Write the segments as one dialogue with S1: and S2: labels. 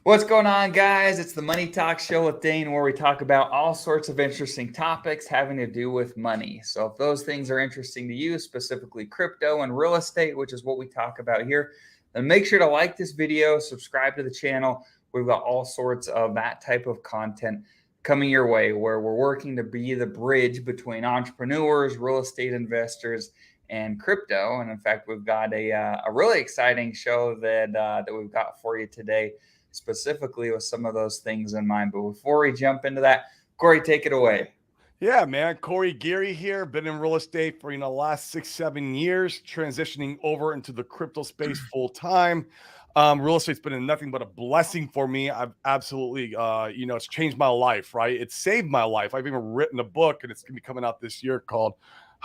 S1: What's going on, guys? It's the Money Talk Show with Dane, where we talk about all sorts of interesting topics having to do with money. So, if those things are interesting to you, specifically crypto and real estate, which is what we talk about here, then make sure to like this video, subscribe to the channel. We've got all sorts of that type of content coming your way, where we're working to be the bridge between entrepreneurs, real estate investors, and crypto. And in fact, we've got a really exciting show that we've got for you today, specifically with some of those things in mind. But before we jump into that, Corey, take it away.
S2: Yeah, man. Corey Geary here. Been in real estate for the last 6-7 years, transitioning over into the crypto space full time. Real estate's been nothing but a blessing for me. I've absolutely, it's changed my life. Right, it's saved my life. I've even written a book, and it's gonna be coming out this year called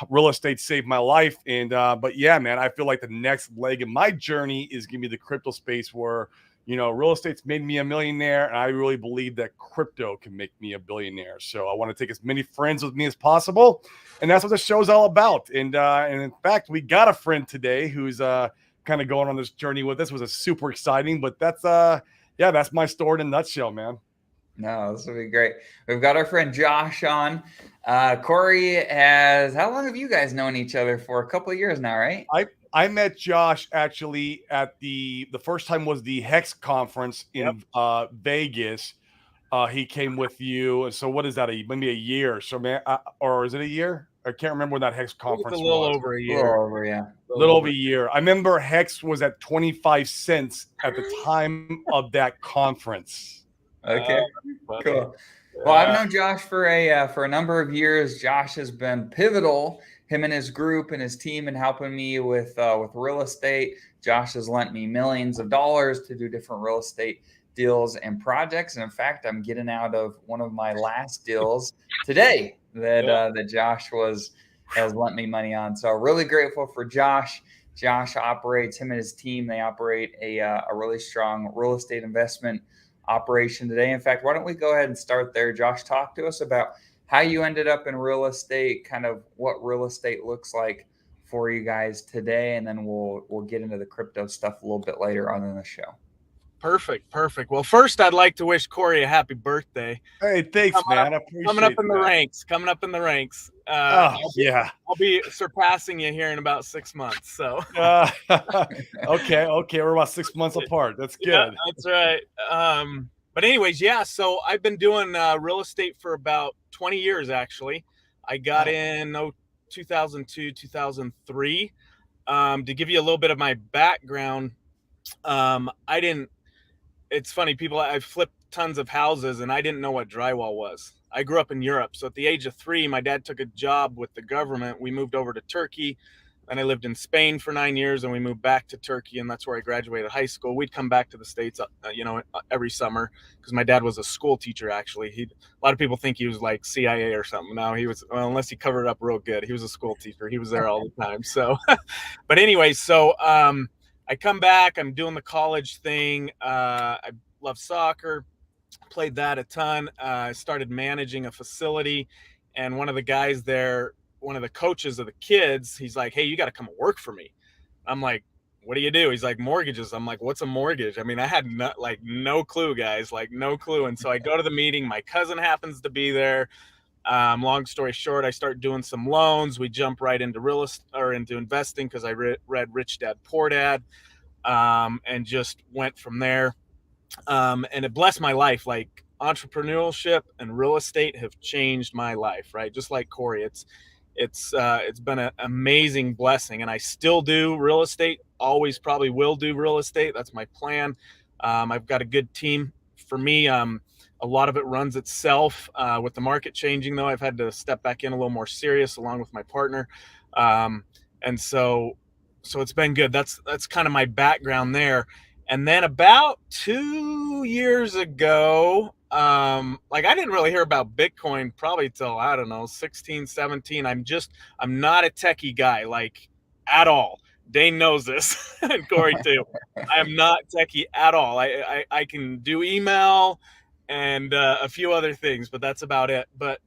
S2: "Real Estate Saved My Life." And but yeah, man, I feel like the next leg in my journey is gonna be the crypto space where real estate's made me a millionaire, and I really believe that crypto can make me a billionaire. So I want to take as many friends with me as possible, and that's what the show's all about. And in fact, we got a friend today who's kind of going on this journey with us. It was a super exciting, but that's my story in a nutshell, man.
S1: No, this will be great. We've got our friend Josh on. Corey how long have you guys known each other for? A couple of years now, right?
S2: I met Josh actually at the first time was the Hex conference
S3: Yep.
S2: in Vegas. He came with you. So what is that? Maybe a year. So man, or is it a year? I can't remember when that Hex
S3: It's
S2: conference
S3: a little
S2: was.
S3: over a
S1: A
S3: year.
S1: little over, yeah.
S2: A little over a year. I remember Hex was at 25 cents at the time of that conference.
S1: Okay,
S3: But,
S1: cool. Well, I've known Josh for a number of years. Josh has been pivotal, him and his group and his team, in helping me with real estate. Josh has lent me millions of dollars to do different real estate deals and projects. And in fact, I'm getting out of one of my last deals today that Josh has lent me money on. So really grateful for Josh. Josh operates, him and his team, they operate a really strong real estate investment operation today. In fact, why don't we go ahead and start there? Josh, talk to us about how you ended up in real estate, kind of what real estate looks like for you guys today, and then we'll get into the crypto stuff a little bit later on in the show.
S3: Perfect. Well, first, I'd like to wish Corey a happy birthday.
S2: Hey, thanks, man. I
S3: Coming up
S2: appreciate
S3: in the
S2: that.
S3: ranks. Coming up in the ranks.
S2: Oh, yeah.
S3: I'll be surpassing you here in about 6 months. So
S2: Okay. We're about 6 months apart. That's good.
S3: yeah, that's right. But anyways, yeah. So I've been doing real estate for about 20 years. Actually, I got in 2002, 2003. To give you a little bit of my background, I didn't. It's funny, I flipped tons of houses and I didn't know what drywall was. I grew up in Europe. So at the age of 3, my dad took a job with the government. We moved over to Turkey, and I lived in Spain for 9 years, and we moved back to Turkey, and that's where I graduated high school. We'd come back to the States, every summer, because my dad was a school teacher. Actually, a lot of people think he was like CIA or something. No, he was, well, unless he covered it up real good. He was a school teacher. He was there all the time. So, but anyway, I come back. I'm doing the college thing. I love soccer, played that a ton. I started managing a facility, and one of the guys there, one of the coaches of the kids, he's like, "Hey, you got to come work for me." I'm like, "What do you do?" He's like, "Mortgages." I'm like, "What's a mortgage?" I mean, I had no clue, guys, like no clue. And so I go to the meeting. My cousin happens to be there. Long story short, I start doing some loans. We jump right into real estate or into investing because I read Rich Dad Poor Dad, and just went from there. And it blessed my life. Like, entrepreneurship and real estate have changed my life, right? Just like Corey, it's been an amazing blessing, and I still do real estate. Always probably will do real estate. That's my plan. I've got a good team. For me, a lot of it runs itself. With the market changing, though, I've had to step back in a little more serious, along with my partner, and so it's been good. That's kind of my background there. And then about 2 years ago, like, I didn't really hear about Bitcoin probably till, I don't know, 16, 17. I'm not a techie guy, like, at all. Dane knows this, and Corey too. I am not techie at all. I can do email and a few other things, but that's about it. But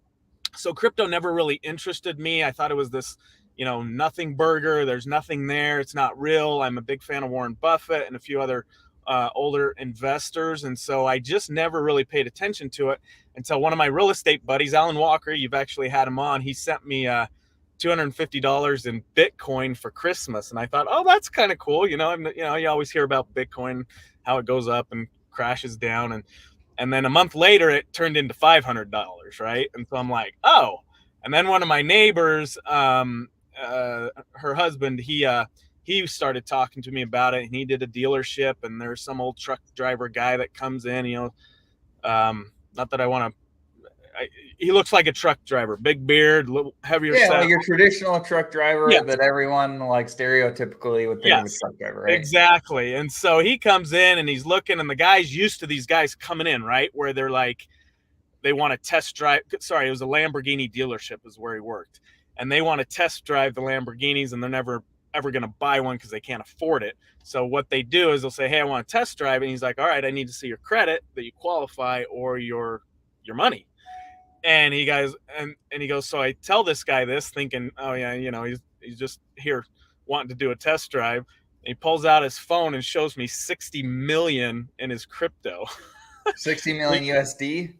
S3: so crypto never really interested me. I thought it was this, nothing burger. There's nothing there. It's not real. I'm a big fan of Warren Buffett and a few other older investors. And so I just never really paid attention to it until one of my real estate buddies, Alan Walker, you've actually had him on, he sent me $250 in Bitcoin for Christmas. And I thought, oh, that's kind of cool. You always hear about Bitcoin, how it goes up and crashes down. And then a month later, it turned into $500, right? And so I'm like, oh. And then one of my neighbors, her husband, he started talking to me about it, and he did a dealership, and there's some old truck driver guy that comes in, not that I want to, he looks like a truck driver, big beard, little heavier.
S1: Yeah, like your traditional truck driver that everyone like stereotypically would think of a truck driver, right?
S3: Exactly. And so he comes in and he's looking, and the guy's used to these guys coming in, right? Where they're like, they want to test drive. Sorry, it was a Lamborghini dealership is where he worked. And they want to test drive the Lamborghinis, and they're never ever going to buy one because they can't afford it. So what they do is they'll say, hey, I want to test drive. And he's like, all right, I need to see your credit that you qualify or your money. And he goes, and he goes, so I tell this guy this thinking, oh yeah, he's just here wanting to do a test drive. And he pulls out his phone and shows me 60 million in his crypto.
S1: 60 million USD?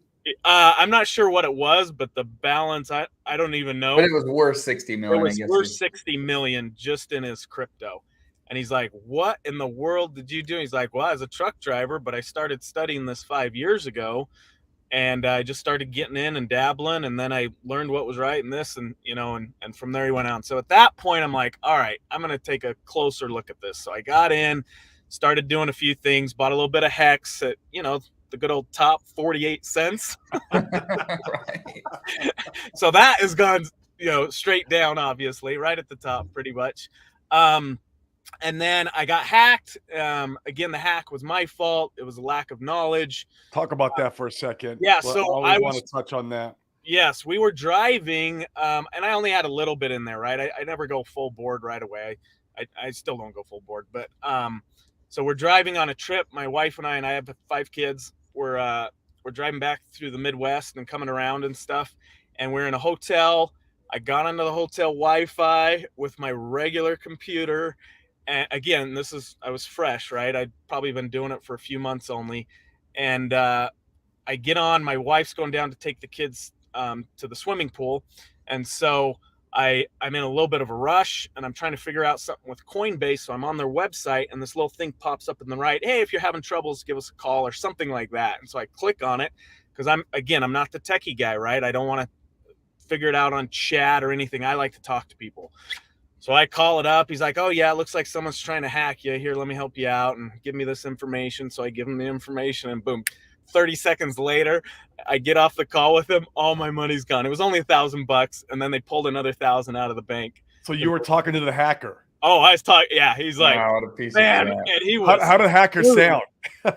S3: I'm not sure what it was, but the balance, I don't even know.
S1: But it was worth 60 million.
S3: It was worth 60 million just in his crypto. And he's like, what in the world did you do? He's like, well, I was a truck driver, but I started studying this 5 years ago. And I just started getting in and dabbling. And then I learned what was right in this. And, and from there he went on. So at that point, I'm like, all right, I'm going to take a closer look at this. So I got in, started doing a few things, bought a little bit of Hex at, the good old top 48 cents.
S1: Right.
S3: So that has gone, straight down, obviously, right at the top pretty much. And then I got hacked. Again, the hack was my fault. It was a lack of knowledge.
S2: Talk about that for a second.
S3: Yeah, so
S2: I want to touch on that.
S3: Yes, we were driving, and I only had a little bit in there, right? I never go full board right away. I still don't go full board, but so we're driving on a trip. My wife and I have 5 kids. We're driving back through the Midwest and coming around and stuff, and we're in a hotel. I got onto the hotel Wi-Fi with my regular computer. And again, I was fresh, right? I'd probably been doing it for a few months only. And I get on, my wife's going down to take the kids to the swimming pool. And so I'm in a little bit of a rush, and I'm trying to figure out something with Coinbase. So I'm on their website, and this little thing pops up in the right. Hey, if you're having troubles, give us a call or something like that. And so I click on it because I'm not the techie guy, right? I don't want to figure it out on chat or anything. I like to talk to people. So I call it up. He's like, oh, yeah, it looks like someone's trying to hack you. Here, let me help you out and give me this information. So I give him the information, and boom, 30 seconds later, I get off the call with him. All my money's gone. It was only $1,000, and then they pulled another 1,000 out of the bank.
S2: So you were talking to the hacker.
S3: Oh, I was talking. Yeah, he's like,
S1: wow, what a piece
S3: man,
S1: of shit.
S3: and he was.
S2: How did hacker sound?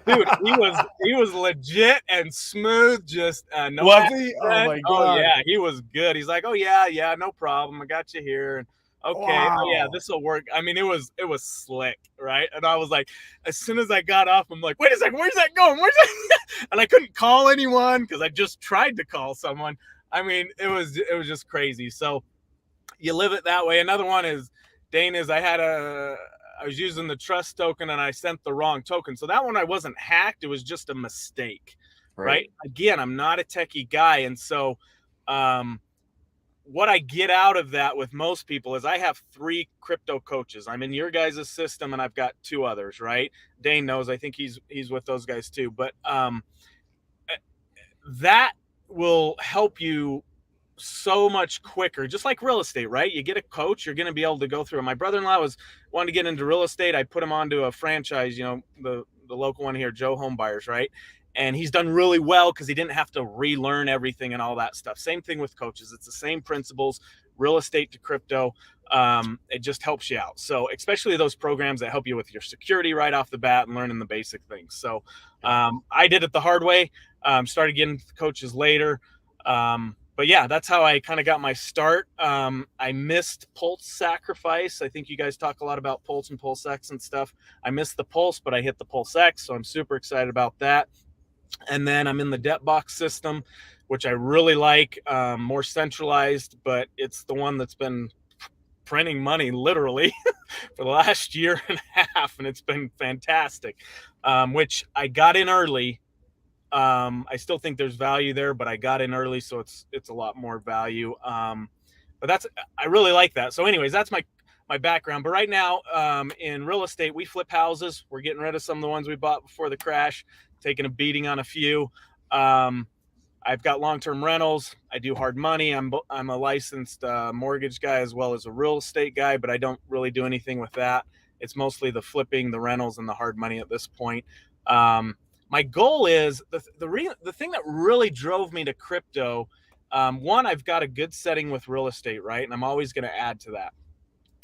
S3: Dude, he was legit and smooth. Just no.
S2: Was he? Oh my god.
S3: Oh yeah, he was good. He's like, oh yeah, no problem. I got you here. And okay,
S2: wow.
S3: Oh yeah, this will work. I mean, it was slick, right? And I was like, as soon as I got off, I'm like, wait a second, where's that going? Where's that? And I couldn't call anyone because I just tried to call someone. I mean, it was just crazy. So you live it that way. Another one is, Dane, is I was using the trust token and I sent the wrong token. So that one I wasn't hacked. It was just a mistake, right? Again, I'm not a techie guy. And so what I get out of that with most people is I have 3 crypto coaches. I'm in your guys' system, and I've got 2 others, right? Dane knows. I think he's with those guys too. But that will help you so much quicker, just like real estate, right? You get a coach, you're going to be able to go through it. My brother-in-law wanted to get into real estate. I put him onto a franchise, the local one here, Joe Home Buyers, right? And he's done really well because he didn't have to relearn everything and all that stuff. Same thing with coaches. It's the same principles, real estate to crypto. It just helps you out. So especially those programs that help you with your security right off the bat and learning the basic things. So I did it the hard way. Started getting coaches later. But yeah, that's how I kind of got my start. I missed Pulse Sacrifice. I think you guys talk a lot about Pulse and Pulse X and stuff. I missed the Pulse, but I hit the Pulse X. So I'm super excited about that. And then I'm in the DebtBox system, which I really like, more centralized, but it's the one that's been printing money literally for the last year and a half, and it's been fantastic. Which I got in early. I still think there's value there, but I got in early, so it's a lot more value. But I really like that. So anyways, that's my background. But right now, in real estate, we flip houses. We're getting rid of some of the ones we bought before the crash, taking a beating on a few. I've got long-term rentals. I do hard money. I'm a licensed mortgage guy as well as a real estate guy, but I don't really do anything with that. It's mostly the flipping, the rentals, and the hard money at this point. My goal is the thing that really drove me to crypto. One, I've got a good setting with real estate, right? And I'm always going to add to that.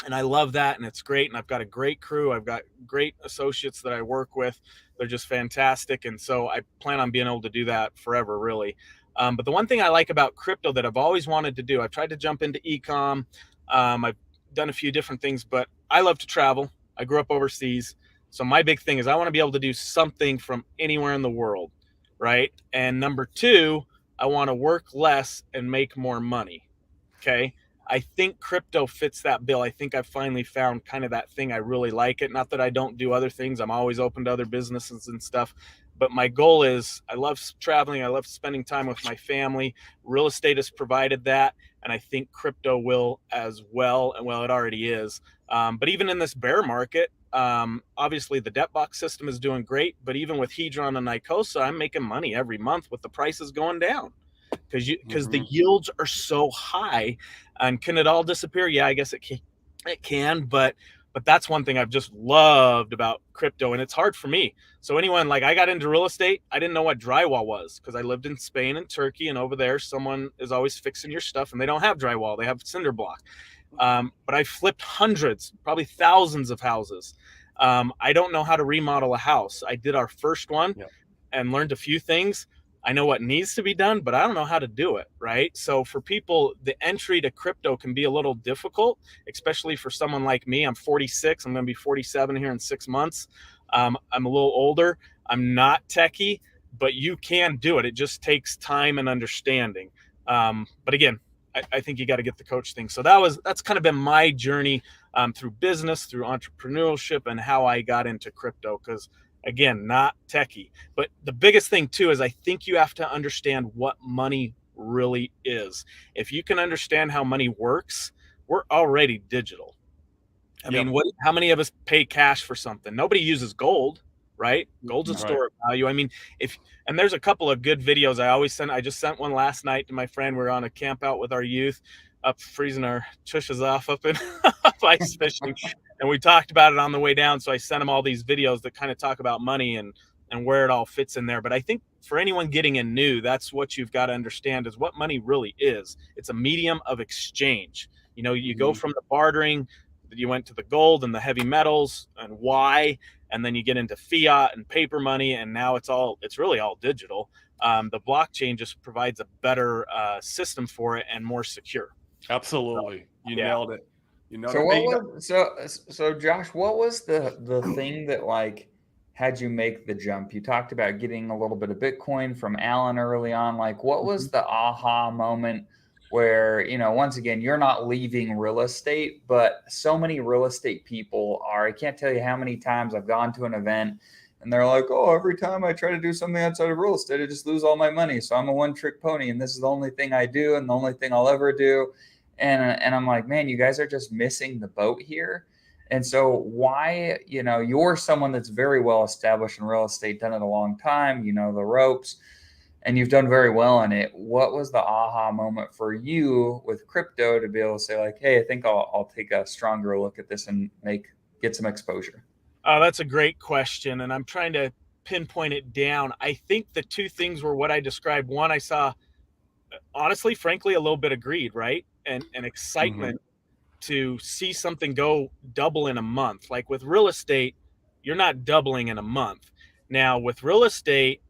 S3: And I love that, and it's great. And I've got a great crew. I've got great associates that I work with. They're just fantastic. And so I plan on being able to do that forever, really. But the one thing I like about crypto that I've always wanted to do, I've tried to jump into e-com. I've done a few different things, but I love to travel. I grew up overseas. So my big thing is I want to be able to do something from anywhere in the world, right? And number two, I want to work less and make more money, okay? I think crypto fits that bill. I think I've finally found kind of that thing. I really like it. Not that I don't do other things. I'm always open to other businesses and stuff. But my goal is I love traveling. I love spending time with my family. Real estate has provided that. And I think crypto will as well. And well, it already is. But even in this bear market, obviously the debt box system is doing great. But even with Hedron and Icosa, I'm making money every month with the prices going down. Because the yields are so high. And can it all disappear? Yeah, I guess it can, but that's one thing I've just loved about crypto, and it's hard for me. So anyone, like, I got into real estate, I didn't know what drywall was because I lived in Spain and Turkey, and over there someone is always fixing your stuff, and they don't have drywall, they have cinder block. But I flipped hundreds, probably thousands of houses. I don't know how to remodel a house. I did our first one and learned a few things. I know what needs to be done, but I don't know how to do it, right? So for people, the entry to crypto can be a little difficult, especially for someone like me. I'm 46. I'm going to be 47 here in 6 months. I'm a little older. I'm not techie, but you can do it. It just takes time and understanding. But again, I think you got to get the coach thing. So that's kind of been my journey through business, through entrepreneurship, and how I got into crypto. Because again, not techie. But the biggest thing too is I think you have to understand what money really is. If you can understand how money works, we're already digital. I mean, how many of us pay cash for something? Nobody uses gold, right? Gold's a store of value. I mean, and there's a couple of good videos I always send. I just sent one last night to my friend. We're on a camp out with our youth, up freezing our tushes off up in ice fishing. And we talked about it on the way down. So I sent him all these videos that kind of talk about money and where it all fits in there. But I think for anyone getting in new, that's what you've got to understand is what money really is. It's a medium of exchange. You know, you go from the bartering, you went to the gold and the heavy metals and why, and then you get into fiat and paper money. And now it's really all digital. The blockchain just provides a better system for it and more secure.
S2: Absolutely. You nailed it.
S1: So Josh, what was the thing that like had you make the jump? You talked about getting a little bit of Bitcoin from Alan early on. Like, what was the aha moment where, you know, once again, you're not leaving real estate, but so many real estate people are. I can't tell you how many times I've gone to an event and they're like, oh, every time I try to do something outside of real estate, I just lose all my money. So I'm a one-trick pony, and this is the only thing I do and the only thing I'll ever do. And I'm like, man, you guys are just missing the boat here. And so why, you know, you're someone that's very well established in real estate, done it a long time, you know, the ropes, and you've done very well in it. What was the aha moment for you with crypto to be able to say like, hey, I think I'll take a stronger look at this and get some exposure?
S3: That's a great question. And I'm trying to pinpoint it down. I think the two things were what I described. One, I saw, honestly, frankly, a little bit of greed, right? And excitement to see something go double in a month. Like with real estate, you're not doubling in a month. Now with real estate,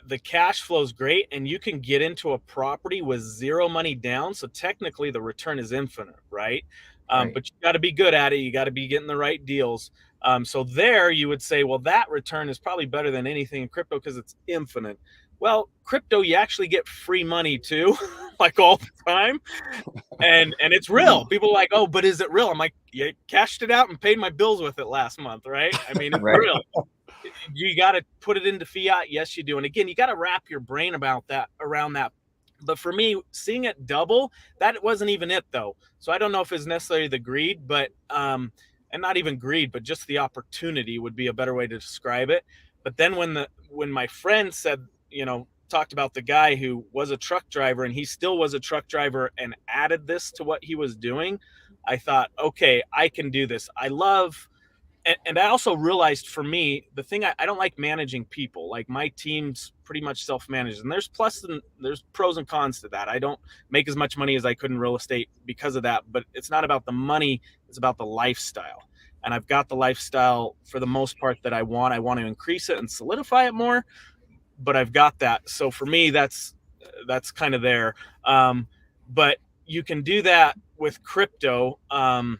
S3: the cash flow is great and you can get into a property with zero money down. So technically the return is infinite, right? But you got to be good at it. You got to be getting the right deals. So there you would say, well, that return is probably better than anything in crypto because it's infinite. Well, crypto, you actually get free money too, like all the time. And it's real. People are like, oh, but is it real? I'm like, yeah, cashed it out and paid my bills with it last month, right? I mean, it's
S1: Right.
S3: real. You got to put it into fiat. Yes, you do. And again, you got to wrap your brain about that, around that. But for me, seeing it double, that wasn't even it though. So I don't know if it's necessarily the greed, but and not even greed, but just the opportunity would be a better way to describe it. But then when my friend said, talked about the guy who was a truck driver and he still was a truck driver and added this to what he was doing, I thought, okay, I can do this. I love, and I also realized for me, the thing, I don't like managing people. Like my team's pretty much self-managed, and there's there's pros and cons to that. I don't make as much money as I could in real estate because of that, but it's not about the money, it's about the lifestyle. And I've got the lifestyle for the most part that I want. I want to increase it and solidify it more, but I've got that. So for me, that's kind of there. But you can do that with crypto. And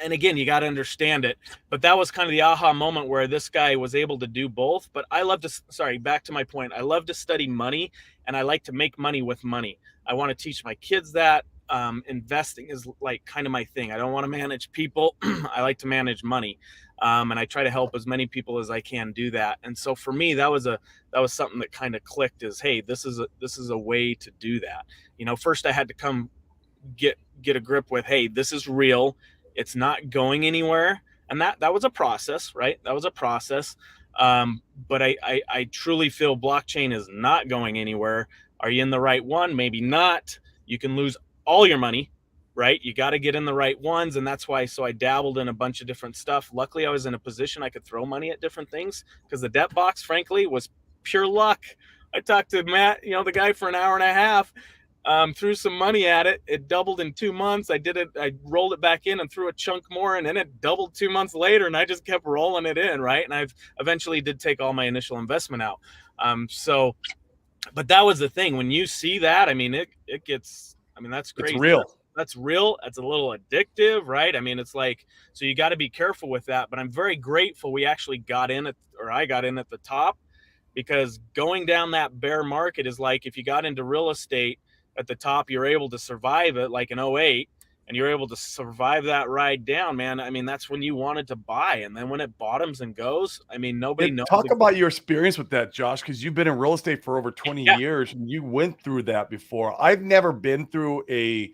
S3: again, you got to understand it. But that was kind of the aha moment where this guy was able to do both. But I love to, sorry, back to my point. I love to study money, and I like to make money with money. I want to teach my kids that. Investing is like kind of my thing. I don't want to manage people. I like to manage money. And I try to help as many people as I can do that. And so for me, that was something that kind of clicked, is, hey, this is a way to do that. First I had to come get a grip with, hey, this is real. It's not going anywhere. And that was a process, right? That was a process. But I truly feel blockchain is not going anywhere. Are you in the right one? Maybe not. You can lose all your money, right? You got to get in the right ones. And that's why, so I dabbled in a bunch of different stuff. Luckily, I was in a position I could throw money at different things, because the debt box, frankly, was pure luck. I talked to Matt, the guy, for an hour and a half, threw some money at it. It doubled in 2 months. I rolled it back in and threw a chunk more, and then it doubled 2 months later, and I just kept rolling it in, right? And I've eventually did take all my initial investment out. But that was the thing. When you see that, I mean, it gets, I mean, that's crazy.
S2: It's real.
S3: That's real. It's a little addictive, right? I mean, it's like, so you got to be careful with that. But I'm very grateful we actually got in I got in at the top, because going down that bear market is like, if you got into real estate at the top, you're able to survive it, like in 2008, and you're able to survive that ride down, man. I mean, that's when you wanted to buy. And then when it bottoms and goes, I mean, nobody knows.
S2: Talk about your experience with that, Josh, because you've been in real estate for over 20 years, and you went through that before. I've never been through a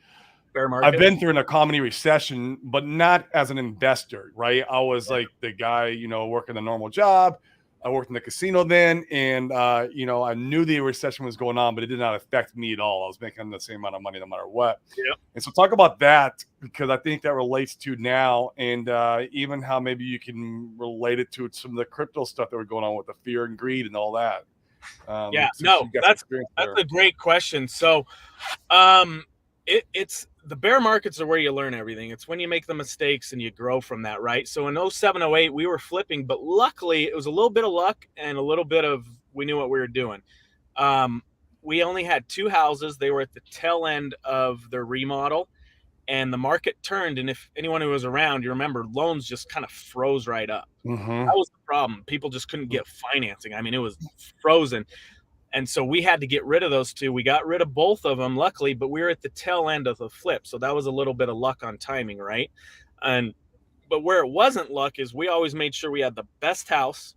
S2: bear market. I've been through an economy recession, but not as an investor, right? I was like the guy, working a normal job. I worked in the casino then, and I knew the recession was going on, but it did not affect me at all. I was making the same amount of money no matter what.
S3: Yeah.
S2: And so talk about that, because I think that relates to now, and even how maybe you can relate it to some of the crypto stuff that were going on with the fear and greed and all that.
S3: That's a great question. So it's the bear markets are where you learn everything. It's when you make the mistakes and you grow from that, right? So in 07, 08, we were flipping, but luckily it was a little bit of luck and a little bit of, we knew what we were doing. We only had 2 houses. They were at the tail end of their remodel, and the market turned. And if anyone who was around, you remember, loans just kind of froze right up.
S2: Mm-hmm.
S3: That was the problem. People just couldn't get financing. I mean, it was frozen. And so we had to get rid of those 2. We got rid of both of them, luckily, but we were at the tail end of the flip. So that was a little bit of luck on timing, right? But where it wasn't luck is we always made sure we had the best house,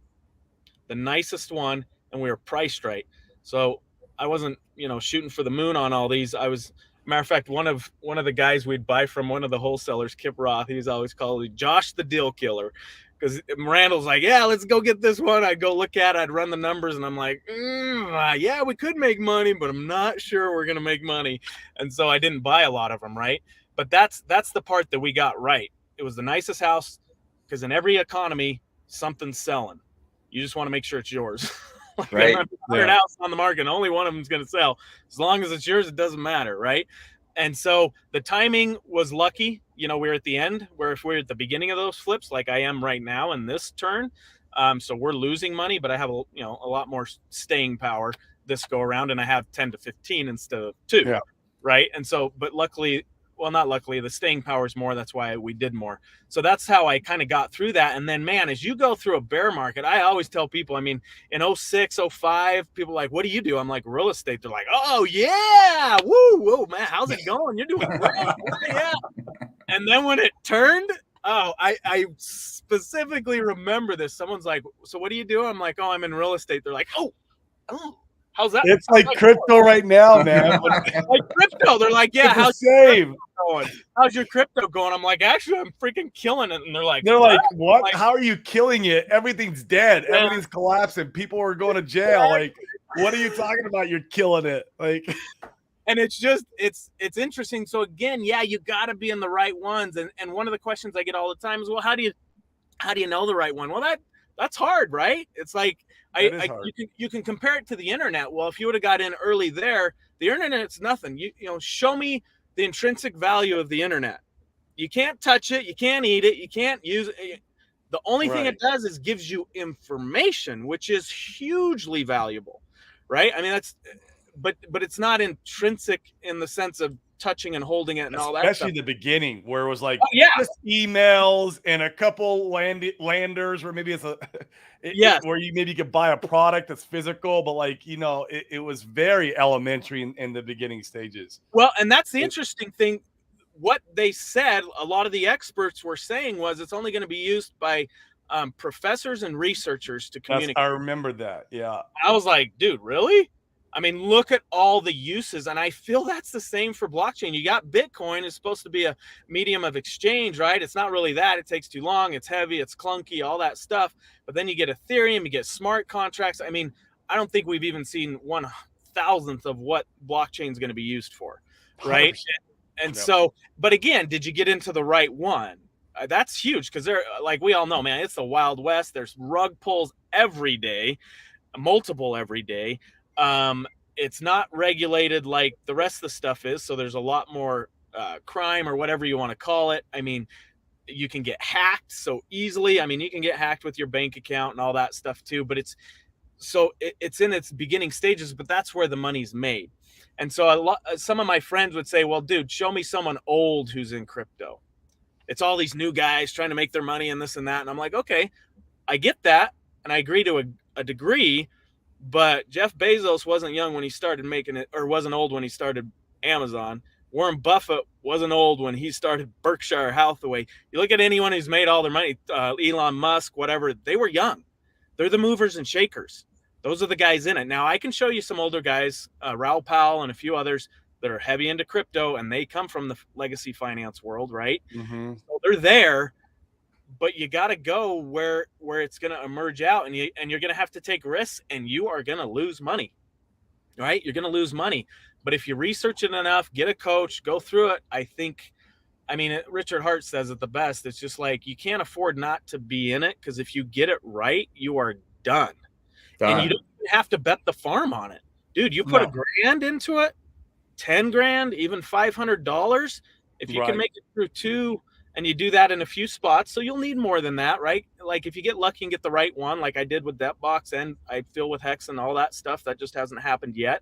S3: the nicest one, and we were priced right. So I wasn't, shooting for the moon on all these. Matter of fact, one of the guys we'd buy from, one of the wholesalers, Kip Roth, he's always called Josh the Deal Killer. Because Randall's like, yeah, let's go get this one. I'd go look at it, I'd run the numbers, and I'm like, yeah, we could make money, but I'm not sure we're going to make money. And so I didn't buy a lot of them, right? But that's the part that we got right. It was the nicest house, because in every economy, something's selling. You just want to make sure it's yours. Like,
S1: right.
S3: 100 houses on the market, only one of them is going to sell. As long as it's yours, it doesn't matter, right? And so the timing was lucky. We're at the end, where if we're at the beginning of those flips, like I am right now in this turn, so we're losing money, but I have a lot more staying power this go around, and I have 10 to 15 instead of 2, right? And so, but luckily well, not luckily, the staying power is more. That's why we did more. So that's how I kind of got through that. And then, man, as you go through a bear market, I always tell people, I mean, in 06, 05, people are like, what do you do? I'm like, real estate. They're like, oh, yeah. Woo, whoa, man, how's it going? You're doing great. Yeah. And then when it turned, I specifically remember this. Someone's like, so what do you do? I'm like, oh, I'm in real estate. They're like, oh, how's that?
S2: It's like crypto right now, man.
S3: Like crypto. They're like, yeah, how's
S2: same?
S3: going? How's your crypto going? I'm like, actually, I'm freaking killing it. And they're like,
S2: what?
S3: Like,
S2: how are you killing it? Everything's dead.
S3: Yeah.
S2: Everything's collapsing. People are going to jail. Like, what are you talking about? You're killing it. Like,
S3: and it's just, it's interesting. So again, yeah, you got to be in the right ones. And one of the questions I get all the time is, well, how do you know the right one? Well, that's hard, right? It's like, you can compare it to the internet. Well, if you would have got in early there, the internet's nothing. You know, show me the intrinsic value of the internet. You can't touch it. You can't eat it. You can't use it. The only thing it does is gives you information, which is hugely valuable, right? I mean, but it's not intrinsic in the sense of touching and holding it and all that stuff.
S2: Especially the beginning where it was like
S3: just
S2: emails and a couple landers where maybe it's where you maybe could buy a product that's physical, but like, you know, it was very elementary in the beginning stages.
S3: Well, and that's the interesting thing. What they said, a lot of the experts were saying was it's only going to be used by professors and researchers to communicate.
S2: I remember that. Yeah.
S3: I was like, dude, really? I mean, look at all the uses. And I feel that's the same for blockchain. You got Bitcoin is supposed to be a medium of exchange, right? It's not really that. It takes too long. It's heavy. It's clunky, all that stuff. But then you get Ethereum, you get smart contracts. I mean, I don't think we've even seen 1/1000th of what blockchain is going to be used for, right? 100%. And so, but again, did you get into the right one? That's huge because they're like, we all know, man, it's the Wild West. There's rug pulls every day, multiple every day. It's not regulated like the rest of the stuff is. So there's a lot more crime or whatever you want to call it. I mean, you can get hacked so easily. I mean, you can get hacked with your bank account and all that stuff too, but it's in its beginning stages, but that's where the money's made. And so some of my friends would say, well, dude, show me someone old who's in crypto. It's all these new guys trying to make their money and this and that. And I'm like, okay, I get that. And I agree to a degree, but Jeff Bezos wasn't young when he started making it, or wasn't old when he started Amazon. Warren Buffett wasn't old when he started Berkshire Hathaway. You look at anyone who's made all their money, Elon Musk, whatever, they were young. They're the movers and shakers. Those are the guys in it. Now, I can show you some older guys, Raoul Pal and a few others that are heavy into crypto, and they come from the legacy finance world, right? Mm-hmm. So they're there, but you got to go where it's going to emerge out, and you're going to have to take risks, and you are going to lose money, right? You're going to lose money. But if you research it enough, get a coach, go through it, I mean, Richard Hart says it the best. It's just like you can't afford not to be in it, because if you get it right, you are done. And you don't have to bet the farm on it. Dude, you put $1,000 into it, 10 grand, even $500. If you can make it through 2, and you do that in a few spots, so you'll need more than that, right? Like if you get lucky and get the right one, like I did with Debtbox, and I feel with Hex and all that stuff, that just hasn't happened yet.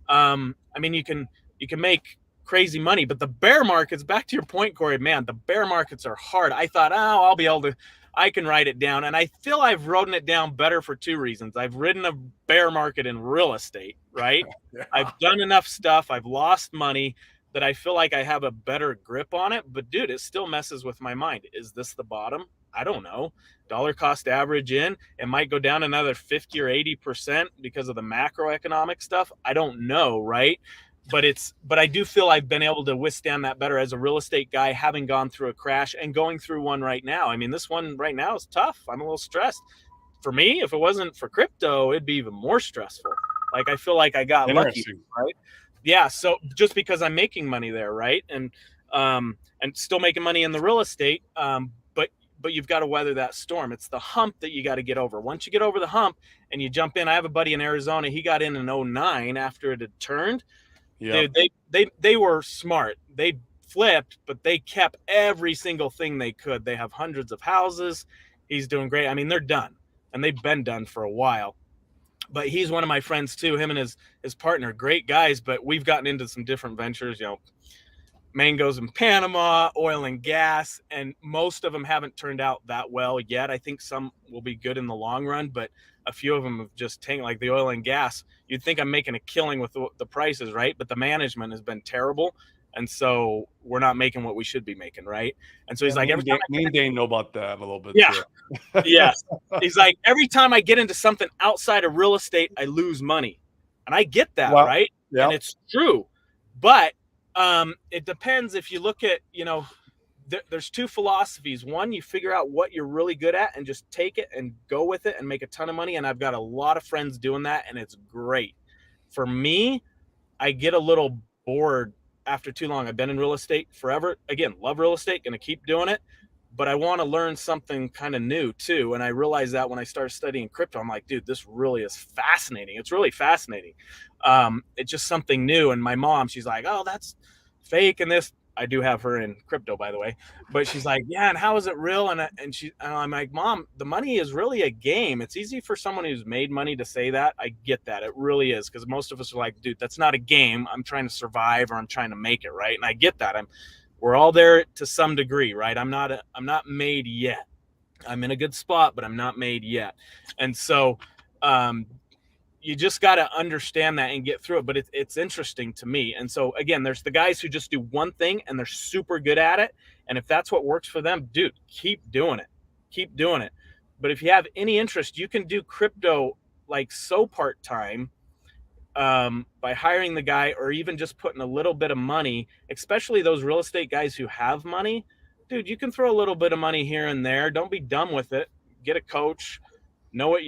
S3: I mean, you can make crazy money, but the bear markets, back to your point, Corey, man, the bear markets are hard. I thought, I'll be able to, I can write it down. And I feel I've written it down better for 2 reasons. I've ridden a bear market in real estate, right? Yeah. I've done enough stuff. I've lost money that I feel like I have a better grip on it. But dude, it still messes with my mind. Is this the bottom? I don't know. Dollar cost average in, it might go down another 50 or 80% because of the macroeconomic stuff. I don't know, right? But I do feel I've been able to withstand that better as a real estate guy, having gone through a crash and going through one right now. I mean, this one right now is tough. I'm a little stressed. For me, if it wasn't for crypto, it'd be even more stressful. Like I feel like I got lucky, right? Yeah. So just because I'm making money there, right? And still making money in the real estate, but you've got to weather that storm. It's the hump that you got to get over. Once you get over the hump and you jump in, I have a buddy in Arizona. He got in 2009 after it had turned. Yeah. They were smart. They flipped, but they kept every single thing they could. They have hundreds of houses. He's doing great. I mean, they're done, and they've been done for a while. But he's one of my friends too. Him and his partner, great guys. But we've gotten into some different ventures. You know, Mangoes in Panama, oil and gas, and most of them haven't turned out that well yet. I think some will be good in the long run, but a few of them have just tanked, like the oil and gas. You'd think I'm making a killing with the prices, right? But the management has been terrible. And so we're not making what we should be making, right? And so he's like, every time
S2: me and Dane know about that a little bit.
S3: Yeah.
S2: Too.
S3: Yes. He's like, every time I get into something outside of real estate, I lose money. And I get that, right?
S2: Yep.
S3: And it's true. But it depends. If you look at, there's two philosophies. One, you figure out what you're really good at and just take it and go with it and make a ton of money. And I've got a lot of friends doing that, and it's great. For me, I get a little bored after too long. I've been in real estate forever. Again, love real estate, going to keep doing it. But I want to learn something kind of new too. And I realized that when I started studying crypto, I'm like, dude, this really is fascinating. It's really fascinating. It's just something new. And my mom, she's like, oh, that's fake. And this, I do have her in crypto, by the way, but she's like, yeah. And how is it real? And I'm like, Mom, the money is really a game. It's easy for someone who's made money to say that. I get that. It really is. Cause most of us are like, dude, that's not a game. I'm trying to survive, or I'm trying to make it. Right. And I get that. We're all there to some degree, right? I'm not made yet. I'm in a good spot, but I'm not made yet. And so you just got to understand that and get through it. But it's interesting to me. And so again, there's the guys who just do one thing and they're super good at it. And if that's what works for them, dude, keep doing it. Keep doing it. But if you have any interest, you can do crypto like so part-time, by hiring the guy, or even just putting a little bit of money, especially those real estate guys who have money. Dude, you can throw a little bit of money here and there. Don't be dumb with it. Get a coach. Know what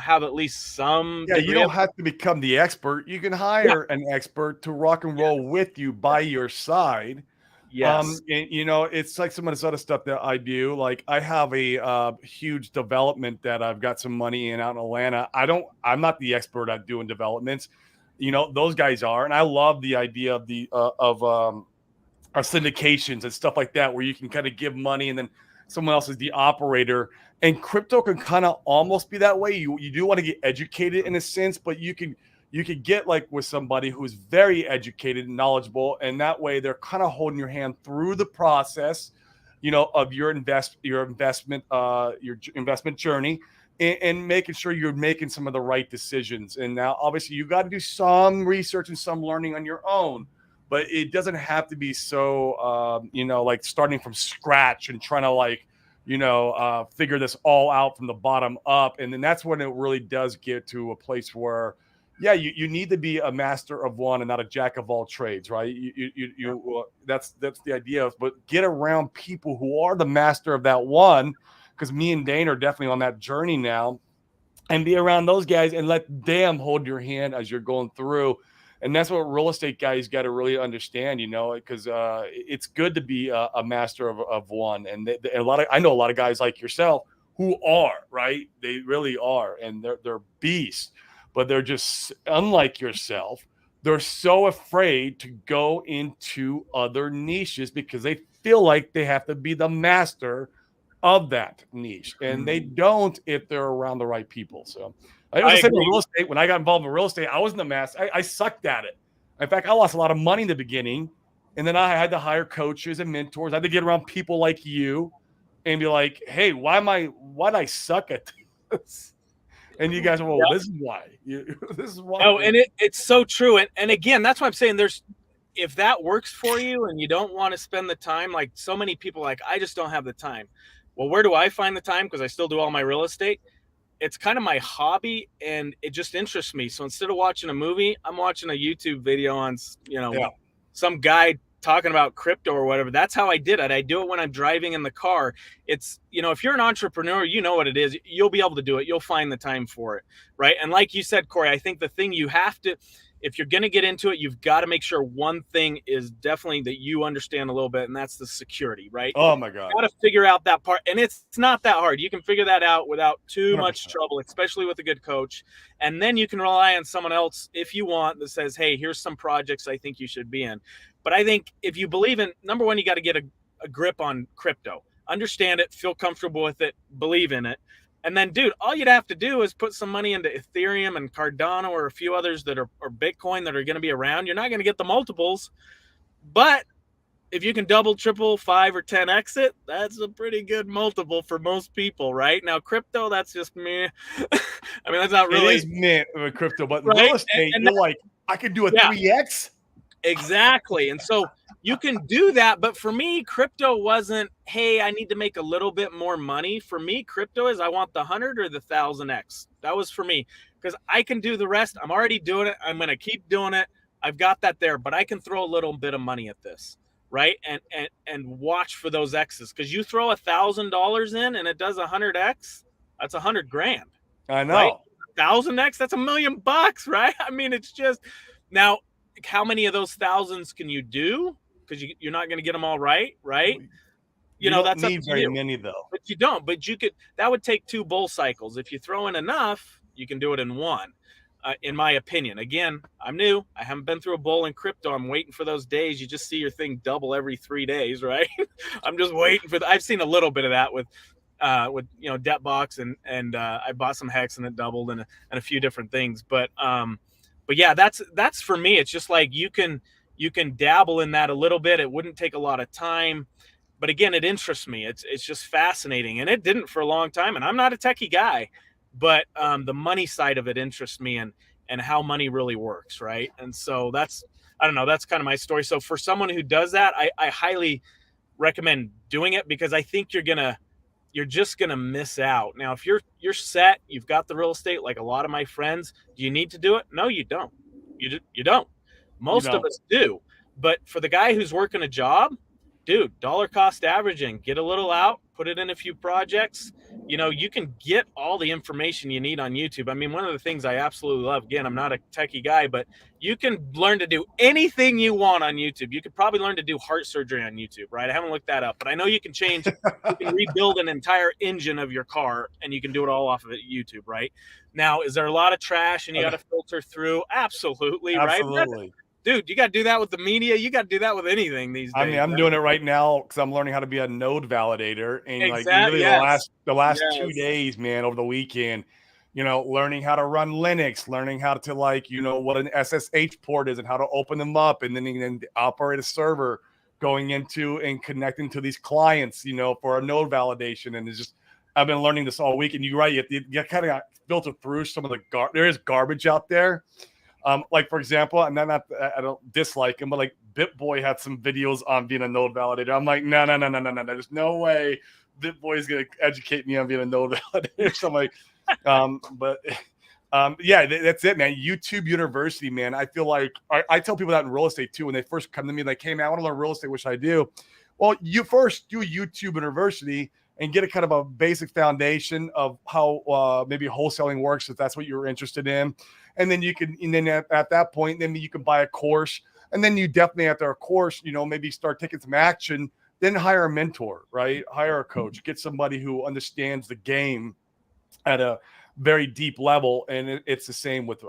S3: have at least some.
S2: Yeah, you don't have to become the expert. You can hire an expert to rock and roll with you by your side.
S3: Yes.
S2: And, it's like some of this other stuff that I do. Like I have a huge development that I've got some money in out in Atlanta. I'm not the expert at doing developments. Those guys are, and I love the idea of our syndications and stuff like that, where you can kind of give money and then someone else is the operator. And crypto can kind of almost be that way. You do want to get educated in a sense, but you could get like with somebody who's very educated and knowledgeable, and that way they're kind of holding your hand through the process, of your investment journey, and making sure you're making some of the right decisions. And now, obviously, you got to do some research and some learning on your own, but it doesn't have to be so, like starting from scratch and trying to figure this all out from the bottom up. And then that's when it really does get to a place where, yeah, you need to be a master of one and not a jack of all trades, right? That's the idea. But get around people who are the master of that one, because me and Dane are definitely on that journey now, and be around those guys and let them hold your hand as you're going through. And that's what real estate guys got to really understand, because it's good to be a master of one. And I know a lot of guys like yourself who are, right? They really are, and they're beasts. But they're just unlike yourself. They're so afraid to go into other niches because they feel like they have to be the master of that niche, and they don't if they're around the right people. So I was saying real estate, when I got involved in real estate, I wasn't the master. I sucked at it. In fact, I lost a lot of money in the beginning, and then I had to hire coaches and mentors. I had to get around people like you and be like, hey, why did I suck at this? And you guys are, well, this is why. This is why.
S3: Oh, and it's so true. And again, that's why I'm saying if that works for you and you don't want to spend the time, like so many people, like, I just don't have the time. Well, where do I find the time? Because I still do all my real estate. It's kind of my hobby, and it just interests me. So instead of watching a movie, I'm watching a YouTube video on, some guy talking about crypto or whatever. That's how I did it. I do it when I'm driving in the car. It's, if you're an entrepreneur, you know what it is. You'll be able to do it. You'll find the time for it. Right. And like you said, Corey, I think the thing you have to, if you're going to get into it, you've got to make sure one thing is definitely that you understand a little bit, and that's the security, right?
S2: Oh my God.
S3: You got to figure out that part. And it's not that hard. You can figure that out without too 100%. Much trouble, especially with a good coach. And then you can rely on someone else if you want that says, hey, here's some projects I think you should be in. But I think if you believe in, number one, you got to get a grip on crypto, understand it, feel comfortable with it, believe in it. And then, dude, all you'd have to do is put some money into Ethereum and Cardano or a few others that are or Bitcoin that are going to be around. You're not going to get the multiples, but if you can double, triple, 5 or 10x it, that's a pretty good multiple for most people, right? Now, crypto, that's just me. I mean, that's not really.
S2: It is mint with crypto, but in
S3: right?
S2: real estate,
S3: And
S2: you're like, I could do a
S3: Yeah.
S2: 3x.
S3: Exactly. And so you can do that. But for me, crypto wasn't, hey, I need to make a little bit more money. For me, crypto is I want the 100 or the 1000x. That was for me because I can do the rest. I'm already doing it. I'm going to keep doing it. I've got that there, but I can throw a little bit of money at this. Right. And watch for those X's because you throw $1,000 in and it does 100x. That's 100 grand.
S2: I know.
S3: Right? 1000x. That's $1 million. Right. I mean, it's just now. How many of those thousands can you do? Because you're not going to get them all right. You know,
S2: don't
S3: that's
S2: need very many though.
S3: But you don't. But you could. That would take 2 bull cycles. If you throw in enough, you can do it in one. In my opinion, again, I'm new. I haven't been through a bull in crypto. I'm waiting for those days. You just see your thing double every 3 days, right? I'm just waiting for. I've seen a little bit of that with Debtbox and I bought some Hex and it doubled and a few different things, but yeah, that's for me. It's just like you can dabble in that a little bit. It wouldn't take a lot of time, but again, it interests me. It's just fascinating, and it didn't for a long time. And I'm not a techie guy, but the money side of it interests me and how money really works, right? And so that's kind of my story. So for someone who does that, I highly recommend doing it because I think you're just going to miss out. Now, if you're set, you've got the real estate, like a lot of my friends, do you need to do it? No, you don't. You don't. Most of us do. But for the guy who's working a job, dude, dollar cost averaging, get a little out, put it in a few projects. You can get all the information you need on YouTube. I mean, one of the things I absolutely love, again, I'm not a techie guy, but you can learn to do anything you want on YouTube. You could probably learn to do heart surgery on YouTube, right? I haven't looked that up, but I know you can you can rebuild an entire engine of your car and you can do it all off of YouTube, right? Now, is there a lot of trash and you got to filter through? Absolutely, right? Dude, you got to do that with the media. You got to do that with anything these days.
S2: I mean, I'm doing it right now because I'm learning how to be a node validator. And
S3: exactly,
S2: the last 2 days, man, over the weekend, learning how to run Linux, learning how to what an SSH port is and how to open them up, and then operate a server going into and connecting to these clients, for a node validation. And it's just, I've been learning this all week. And you're right, you kind of got filtered through some of the there is garbage out there. Like for example, and then I don't dislike him, but like BitBoy had some videos on being a node validator. I'm like, no. There's no way BitBoy is going to educate me on being a node validator. So I'm like, yeah, that's it, man. YouTube University, man. I feel like I tell people that in real estate too. When they first come to me, like, hey man, I want to learn real estate, which I do. Well, you first do YouTube University and get a kind of a basic foundation of how maybe wholesaling works, if that's what you're interested in. And then at that point, then you can buy a course. And then you definitely, after a course, maybe start taking some action, then hire a mentor, right? Hire a coach, get somebody who understands the game at a very deep level. And it's the same with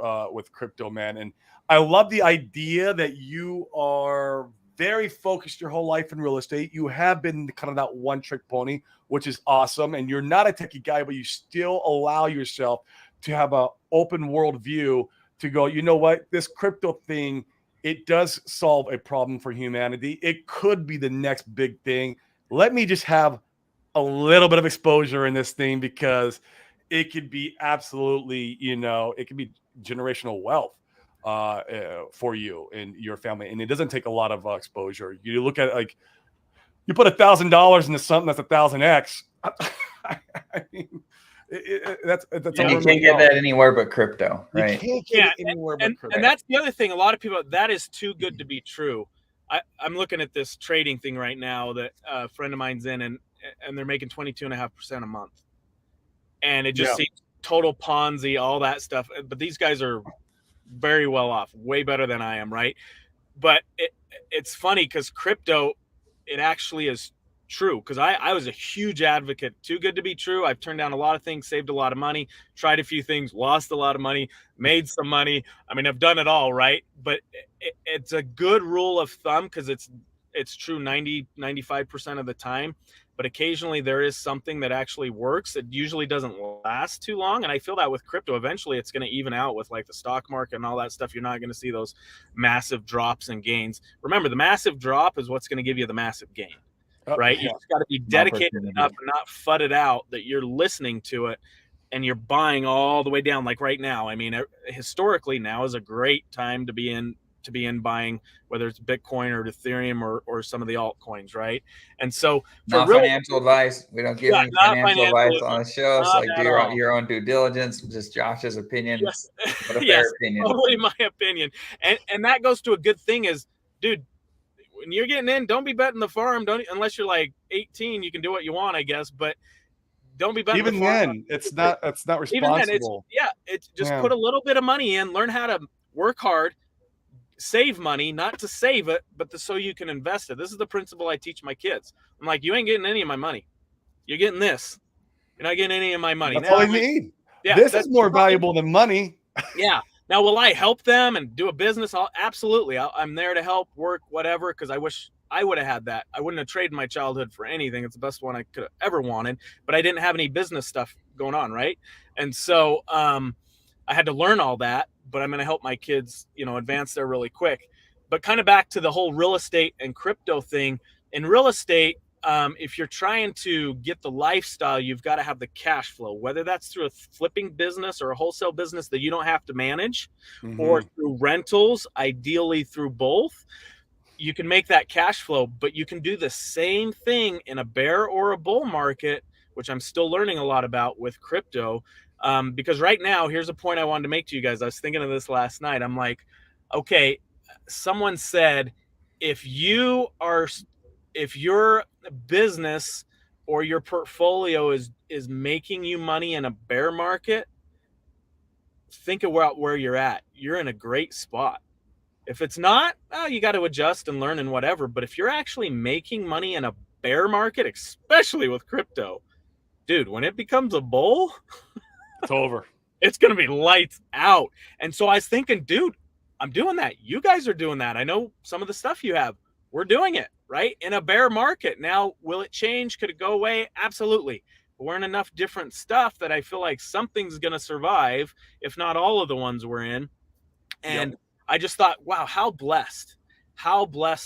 S2: crypto, man. And I love the idea that you are very focused your whole life in real estate. You have been kind of that one trick pony, which is awesome. And you're not a techie guy, but you still allow yourself to have an open world view to go, you know what, this crypto thing, it does solve a problem for humanity. It could be the next big thing. Let me just have a little bit of exposure in this thing because it could be absolutely, it could be generational wealth for you and your family. And it doesn't take a lot of exposure. You look at like, you put $1,000 into something that's 1,000x. I mean, that's
S1: and you can't get that anywhere but crypto, right?
S2: You can't get it anywhere but crypto.
S3: And that's the other thing. A lot of people, that is too good to be true. I'm looking at this trading thing right now that a friend of mine's in, and they're making 22.5% a month. And it just seems total Ponzi, all that stuff. But these guys are very well off, way better than I am, right? But it's funny because crypto, it actually is true, because I was a huge advocate, too good to be true. I've turned down a lot of things, saved a lot of money, tried a few things, lost a lot of money, made some money. I mean, I've done it all, right? But it's a good rule of thumb because it's true 95% of the time but occasionally there is something that actually works. It usually doesn't last too long. And I feel that with crypto, eventually it's going to even out with like the stock market and all that stuff. You're not going to see those massive drops and gains. Remember, the massive drop is what's going to give you the massive gain, right?
S2: Yeah.
S3: You just got to be dedicated enough and not FUD it out that you're listening to it and you're buying all the way down. Like right now, I mean, historically now is a great time to be in buying, whether it's Bitcoin or Ethereum or some of the altcoins, right? And so
S1: not financial advice. We don't give any financial advice on the show. So like do your own due diligence, just Josh's opinion.
S3: Yes.
S1: But a fair opinion.
S3: Totally my opinion. And that goes to a good thing is, dude, when you're getting in, don't be betting the farm. Don't, unless you're like 18, you can do what you want, I guess, but don't be betting
S2: even
S3: the farm.
S2: Then it's not responsible.
S3: It's just put a little bit of money in, learn how to work hard, save money, not to save it, but so you can invest it. This is the principle I teach my kids. I'm like, you ain't getting any of my money. You're getting this. You're not getting any of my money.
S2: That's all I need. Yeah, this is more valuable than money.
S3: Yeah. Now, will I help them and do a business? Absolutely. I'm there to help, work, whatever, because I wish I would have had that. I wouldn't have traded my childhood for anything. It's the best one I could have ever wanted, but I didn't have any business stuff going on, right? And so I had to learn all that, but I'm going to help my kids, advance there really quick. But kind of back to the whole real estate and crypto thing. In real estate, if you're trying to get the lifestyle, you've got to have the cash flow, whether that's through a flipping business or a wholesale business that you don't have to manage, or through rentals, ideally through both. You can make that cash flow, but you can do the same thing in a bear or a bull market, which I'm still learning a lot about with crypto. Because right now, here's a point I wanted to make to you guys. I was thinking of this last night. I'm like, okay, someone said, if your business or your portfolio is making you money in a bear market, think about where you're at. You're in a great spot. If it's not, you got to adjust and learn and whatever. But if you're actually making money in a bear market, especially with crypto, dude, when it becomes a bull,
S2: it's over.
S3: It's going to be lights out. And so I was thinking, dude, I'm doing that. You guys are doing that. I know some of the stuff you have. We're doing it, right? In a bear market. Now, will it change? Could it go away? Absolutely. But we're in enough different stuff that I feel like something's going to survive, if not all of the ones we're in. And I just thought, wow, how blessed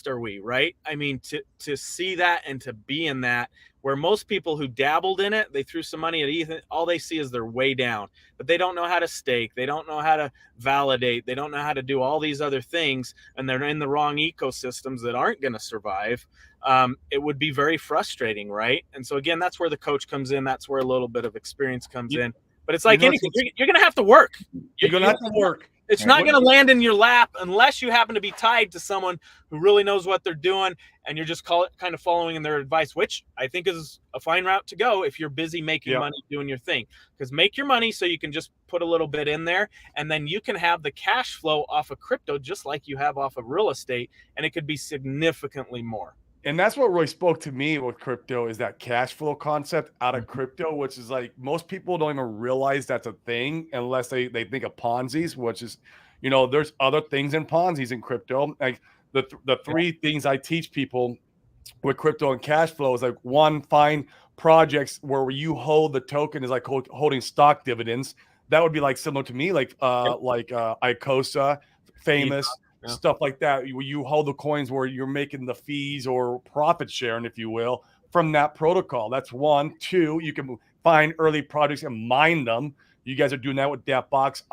S3: are we, right? I mean, to see that and to be in that, where most people who dabbled in it, they threw some money at Ethan, all they see is they're way down, but they don't know how to stake. They don't know how to validate. They don't know how to do all these other things, and they're in the wrong ecosystems that aren't going to survive. It would be very frustrating, right? And so again, that's where the coach comes in. That's where a little bit of experience comes in. But it's like anything, you're going to have to work.
S2: You're going to have to work.
S3: It's not going to land in your lap unless you happen to be tied to someone who really knows what they're doing and you're just kind of following in their advice, which I think is a fine route to go if you're busy making money doing your thing. Because make your money so you can just put a little bit in there, and then you can have the cash flow off of crypto just like you have off of real estate, and it could be significantly more.
S2: And that's what really spoke to me with crypto, is that cash flow concept out of crypto, which is like most people don't even realize that's a thing unless they think of Ponzi's, which is, there's other things in Ponzi's in crypto. Like the three things I teach people with crypto and cash flow is like, one, find projects where you hold the token is like holding stock dividends. That would be like similar to me, like Icosa, Famous. Stuff like that. You hold the coins where you're making the fees or profit sharing, if you will, from that protocol. That's one. Two, you can find early projects and mine them. You guys are doing that with Dapbox.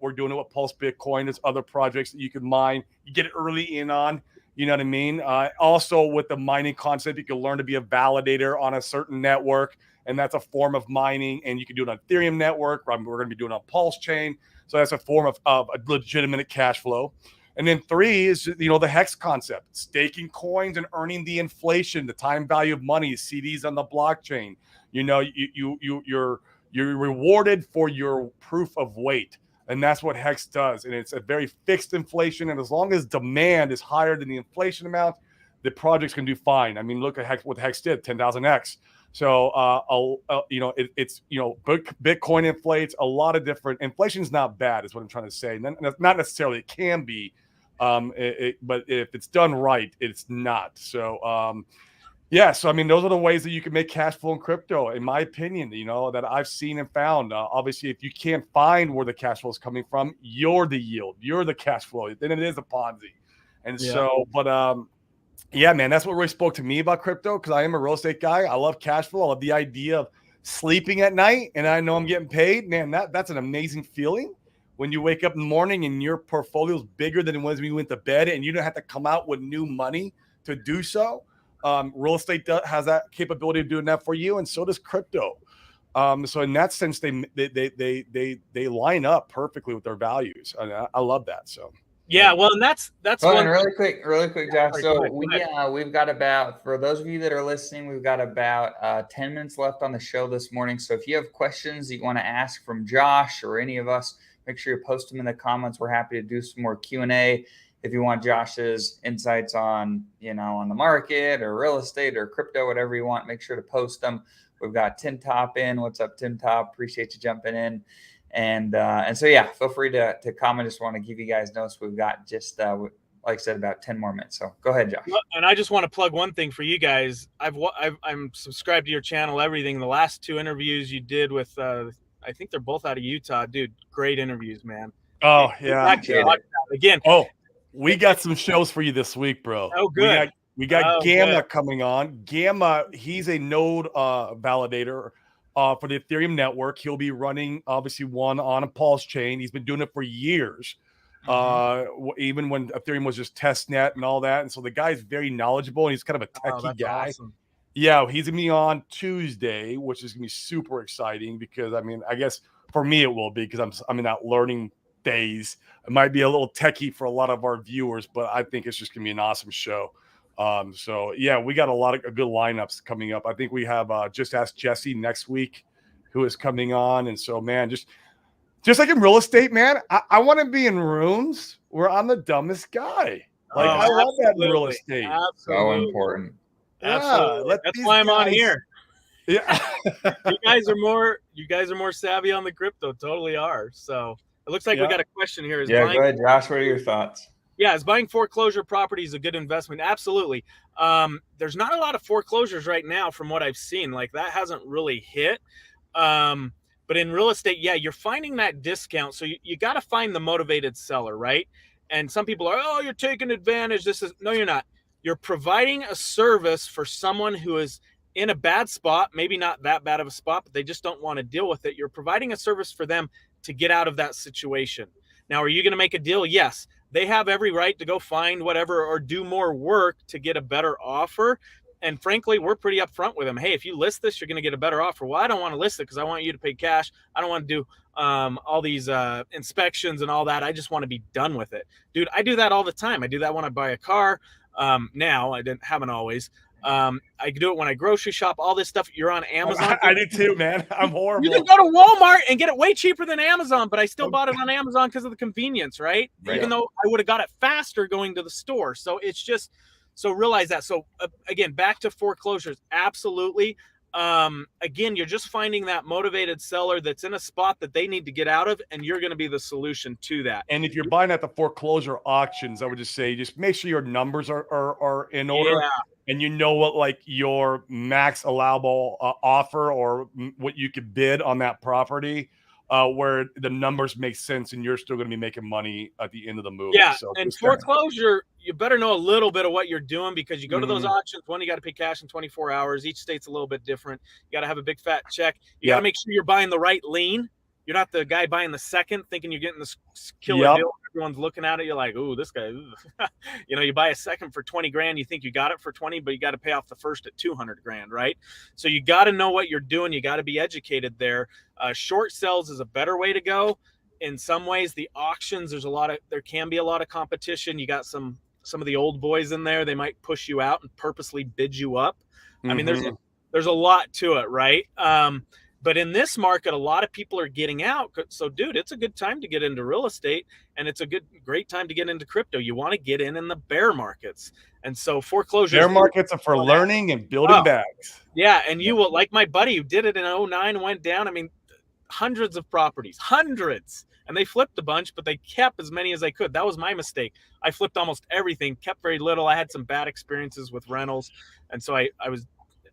S2: We're doing it with Pulse Bitcoin. There's other projects that you can mine. You get early in on. You know what I mean? Also, with the mining concept, you can learn to be a validator on a certain network, and that's a form of mining. And you can do it on Ethereum network. We're going to be doing it on Pulse Chain. So that's a form of a legitimate cash flow. And then three is, the HEX concept, staking coins and earning the inflation, the time value of money, CDs on the blockchain. You're rewarded for your proof of weight. And that's what HEX does. And it's a very fixed inflation. And as long as demand is higher than the inflation amount, the projects can do fine. I mean, look at HEX, what HEX did, 10,000x. So, Bitcoin inflates a lot of different. Inflation is not bad, is what I'm trying to say. Not necessarily, it can be, but if it's done right, it's not. So, Yeah, so I mean, those are the ways that you can make cash flow in crypto, in my opinion, that I've seen and found. Obviously, if you can't find where the cash flow is coming from, you're the yield, you're the cash flow. Then it is a Ponzi. And so, but yeah, man, that's what really spoke to me about crypto, because I am a real estate guy. I love cash flow. I love the idea of sleeping at night and I know I'm getting paid. Man, that's an amazing feeling when you wake up in the morning and your portfolio is bigger than it was when you went to bed and you don't have to come out with new money to do so. Real estate has that capability of doing that for you, and so does crypto. So in that sense, they line up perfectly with their values, and I love that. So
S3: yeah, well, and that's
S1: one really quick, Josh.
S3: Sorry,
S1: So
S3: go ahead.
S1: we've got about, for those of you that are listening, we've got about 10 minutes left on the show this morning. So if you have questions that you want to ask from Josh or any of us, make sure you post them in the comments. We're happy to do some more Q&A. If you want Josh's insights on, on the market or real estate or crypto, whatever you want, make sure to post them. We've got Tim Top in. What's up, Tim Top? Appreciate you jumping in. And so, yeah, feel free to comment. Just want to give you guys notes. We've got just, like I said, about 10 more minutes. So go ahead, Josh.
S3: And I just want to plug one thing for you guys. I'm subscribed to your channel, everything. The last 2 interviews you did with, I think they're both out of Utah. Dude, great interviews, man.
S2: Oh, yeah.
S3: Again.
S2: Oh, we got some shows for you this week, bro.
S3: Oh, good.
S2: We got Gamma coming on. Gamma, he's a node validator for the Ethereum network. He'll be running, obviously, one on a Pulse chain. He's been doing it for years, even when Ethereum was just testnet and all that. And so the guy's very knowledgeable, and he's kind of a techie guy. Awesome. Yeah, he's going to be on Tuesday, which is going to be super exciting because, I mean, I guess for me it will be because I'm in that learning phase. It might be a little techie for a lot of our viewers, but I think it's just going to be an awesome show. So yeah, we got a lot of good lineups coming up. I think we have Just Ask Jesse next week, who is coming on. And so, man, just like in real estate, man, I want to be in rooms where I'm the dumbest guy. Like I love that in real estate.
S3: Absolutely.
S1: So important.
S2: Yeah,
S3: absolutely. That's why I'm on here.
S2: Yeah.
S3: you guys are more savvy on the crypto. Totally are. So it looks like we got a question here.
S1: Go ahead, Josh. What are your thoughts?
S3: Yeah, is buying foreclosure properties a good investment? Absolutely. There's not a lot of foreclosures right now from what I've seen. Like that hasn't really hit. But in real estate, yeah, you're finding that discount. So you got to find the motivated seller, right? And some people are, oh, you're taking advantage. No, you're not. You're providing a service for someone who is in a bad spot, maybe not that bad of a spot, but they just don't want to deal with it. You're providing a service for them to get out of that situation. Now, are you going to make a deal? Yes. They have every right to go find whatever or do more work to get a better offer. And frankly, we're pretty upfront with them. Hey, if you list this, you're going to get a better offer. Well, I don't want to list it because I want you to pay cash. I don't want to do all these inspections and all that. I just want to be done with it. Dude, I do that all the time. I do that when I buy a car. Now, haven't always. I do it when I grocery shop, all this stuff. You're on Amazon.
S2: I do too, man. I'm horrible.
S3: You can go to Walmart and get it way cheaper than Amazon, but I still bought it on Amazon because of the convenience, right? Even though I would have got it faster going to the store. So it's just, so realize that. So again, back to foreclosures. Absolutely. Again, you're just finding that motivated seller that's in a spot that they need to get out of, and you're going to be the solution to that.
S2: And if you're buying at the foreclosure auctions, I would just say, just make sure your numbers are in order.
S3: Yeah.
S2: And you know what, like your max allowable offer or what you could bid on that property, where the numbers make sense and you're still going to be making money at the end of the move.
S3: Yeah,
S2: so
S3: and foreclosure, you better know a little bit of what you're doing because you go to those auctions. One, you got to pay cash in 24 hours. Each state's a little bit different. You got to have a big fat check. You got to make sure you're buying the right lien. You're not the guy buying the second thinking you're getting this killer deal. Everyone's looking at it. You're like, ooh, this guy, you buy a second for 20 grand. You think you got it for 20, but you got to pay off the first at 200 grand, right? So you got to know what you're doing. You got to be educated there. Short sales is a better way to go. In some ways, the auctions, there can be a lot of competition. You got some of the old boys in there. They might push you out and purposely bid you up. I mean, there's a lot to it, right? But in this market, a lot of people are getting out. So, dude, it's a good time to get into real estate, and it's a great time to get into crypto. You want to get in the bear markets. And so foreclosures.
S2: Bear markets are for learning and building bags.
S3: Yeah, and you will, like my buddy who did it in 2009 and went down. I mean, hundreds of properties, hundreds. And they flipped a bunch, but they kept as many as they could. That was my mistake. I flipped almost everything, kept very little. I had some bad experiences with rentals. And so I was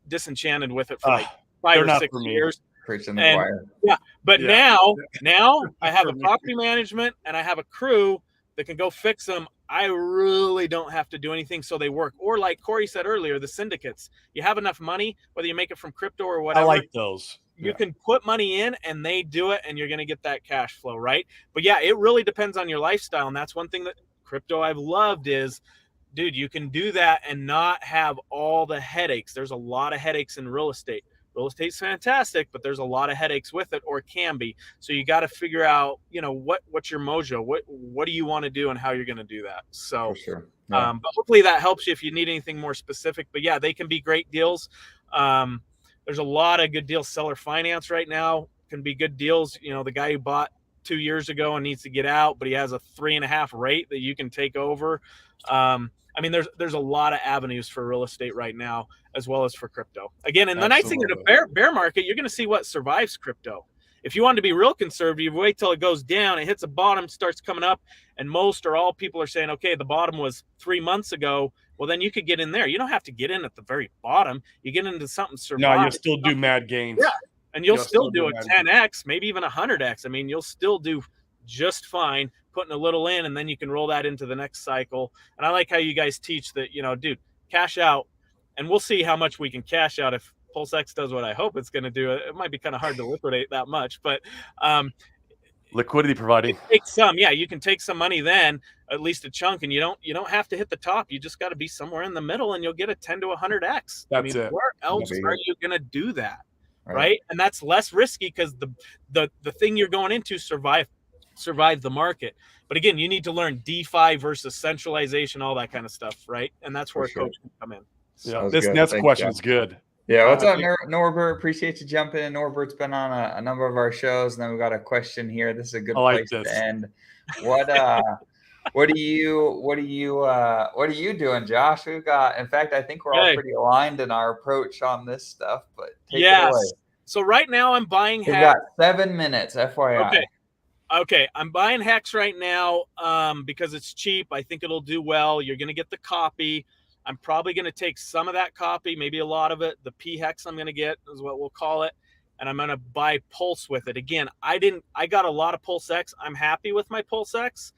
S3: disenchanted with it for like
S2: they're
S3: 5 or
S2: not
S3: 6
S2: for me.
S3: years.
S1: Preaching the
S3: And
S1: choir.
S3: yeah, but
S2: Yeah.
S3: now I have
S2: For
S3: a
S2: me.
S3: property management and I have a crew that can go fix them. I really don't have to do anything, so they work. Or like Corey said earlier, the syndicates. You have enough money, whether you make it from crypto or
S2: I
S3: whatever.
S2: like those.
S3: You can put money in and they do it, and you're going to get that cash flow, right? But yeah, it really depends on your lifestyle. And that's one thing that crypto I've loved is, dude, you can do that and not have all the headaches. There's a lot of headaches in real estate. Real estate's fantastic, but there's a lot of headaches with it, or can be. So you got to figure out, what's your mojo? What do you want to do and how you're going to do that? So,
S1: For sure. Yeah.
S3: but hopefully that helps you if you need anything more specific. But yeah, they can be great deals. There's a lot of good deals. Seller finance right now can be good deals. The guy who bought 2 years ago and needs to get out, but he has a 3.5 rate that you can take over. There's a lot of avenues for real estate right now, as well as for crypto. Again, and the nice thing in a bear market, you're going to see what survives crypto. If you want to be real conservative, wait till it goes down, it hits a bottom, starts coming up, and most or all people are saying, okay, the bottom was 3 months ago. Well, then you could get in there. You don't have to get in at the very bottom. You get into something survive.
S2: No, you'll still do mad gains.
S3: Yeah, and you'll still do a 10x, maybe even 100x. I mean, you'll still do just fine putting a little in, and then you can roll that into the next cycle. And I like how you guys teach that, dude, cash out, and we'll see how much we can cash out if PulseX does what I hope it's going to do. It might be kind of hard to liquidate that much, but
S2: liquidity providing.
S3: Take some, yeah. You can take some money then, at least a chunk, and you don't have to hit the top. You just got to be somewhere in the middle, and you'll get a 10 to 100x.
S2: That's it.
S3: Where else are you going to do that, right? And that's less risky because the thing you're going into survive the market. But again, you need to learn DeFi versus centralization, all that kind of stuff, right? And that's where a coach can come in.
S2: So. Yeah, this next question is good.
S1: Yeah, what's up, Norbert? Appreciate you jumping in. Norbert's been on a number of our shows, and then we got a question here. This is a good place to end. What are you doing, Josh? We've got, in fact, I think we're all pretty aligned in our approach on this stuff. But take it away.
S3: So right now I'm buying
S1: Hex. We've got 7 minutes, FYI.
S3: Okay, I'm buying Hex right now because it's cheap. I think it'll do well. You're going to get the copy. I'm probably going to take some of that copy, maybe a lot of it. The P-Hex I'm going to get is what we'll call it. And I'm going to buy Pulse with it. Again, I got a lot of PulseX. I'm happy with my PulseX.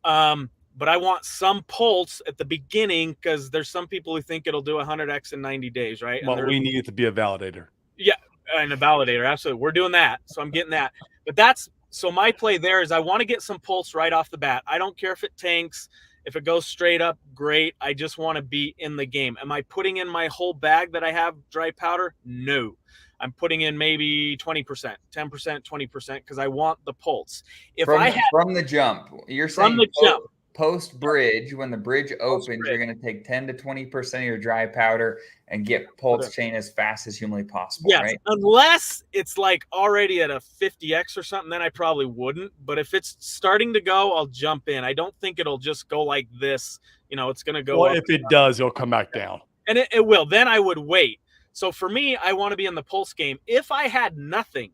S3: But I want some Pulse at the beginning because there's some people who think it'll do 100x in 90 days, right?
S2: Well, we need it to be a validator.
S3: Yeah, and a validator. Absolutely. We're doing that. So I'm getting that. But so my play there is I want to get some Pulse right off the bat. I don't care if it tanks. If it goes straight up, great. I just want to be in the game. Am I putting in my whole bag that I have dry powder? No. I'm putting in maybe 20%, 10%, 20% because I want the Pulse.
S1: From the jump, you're saying from the jump. Post bridge, when the bridge opens, you're going to take 10 to 20% of your dry powder and get Pulse chain as fast as humanly possible.
S3: Yes,
S1: right?
S3: Unless it's like already at a 50x or something, then I probably wouldn't. But if it's starting to go, I'll jump in. I don't think it'll just go like this. It's going to go.
S2: Well, if it does, it'll come back down.
S3: And it will. Then I would wait. So for me, I want to be in the Pulse game. If I had nothing,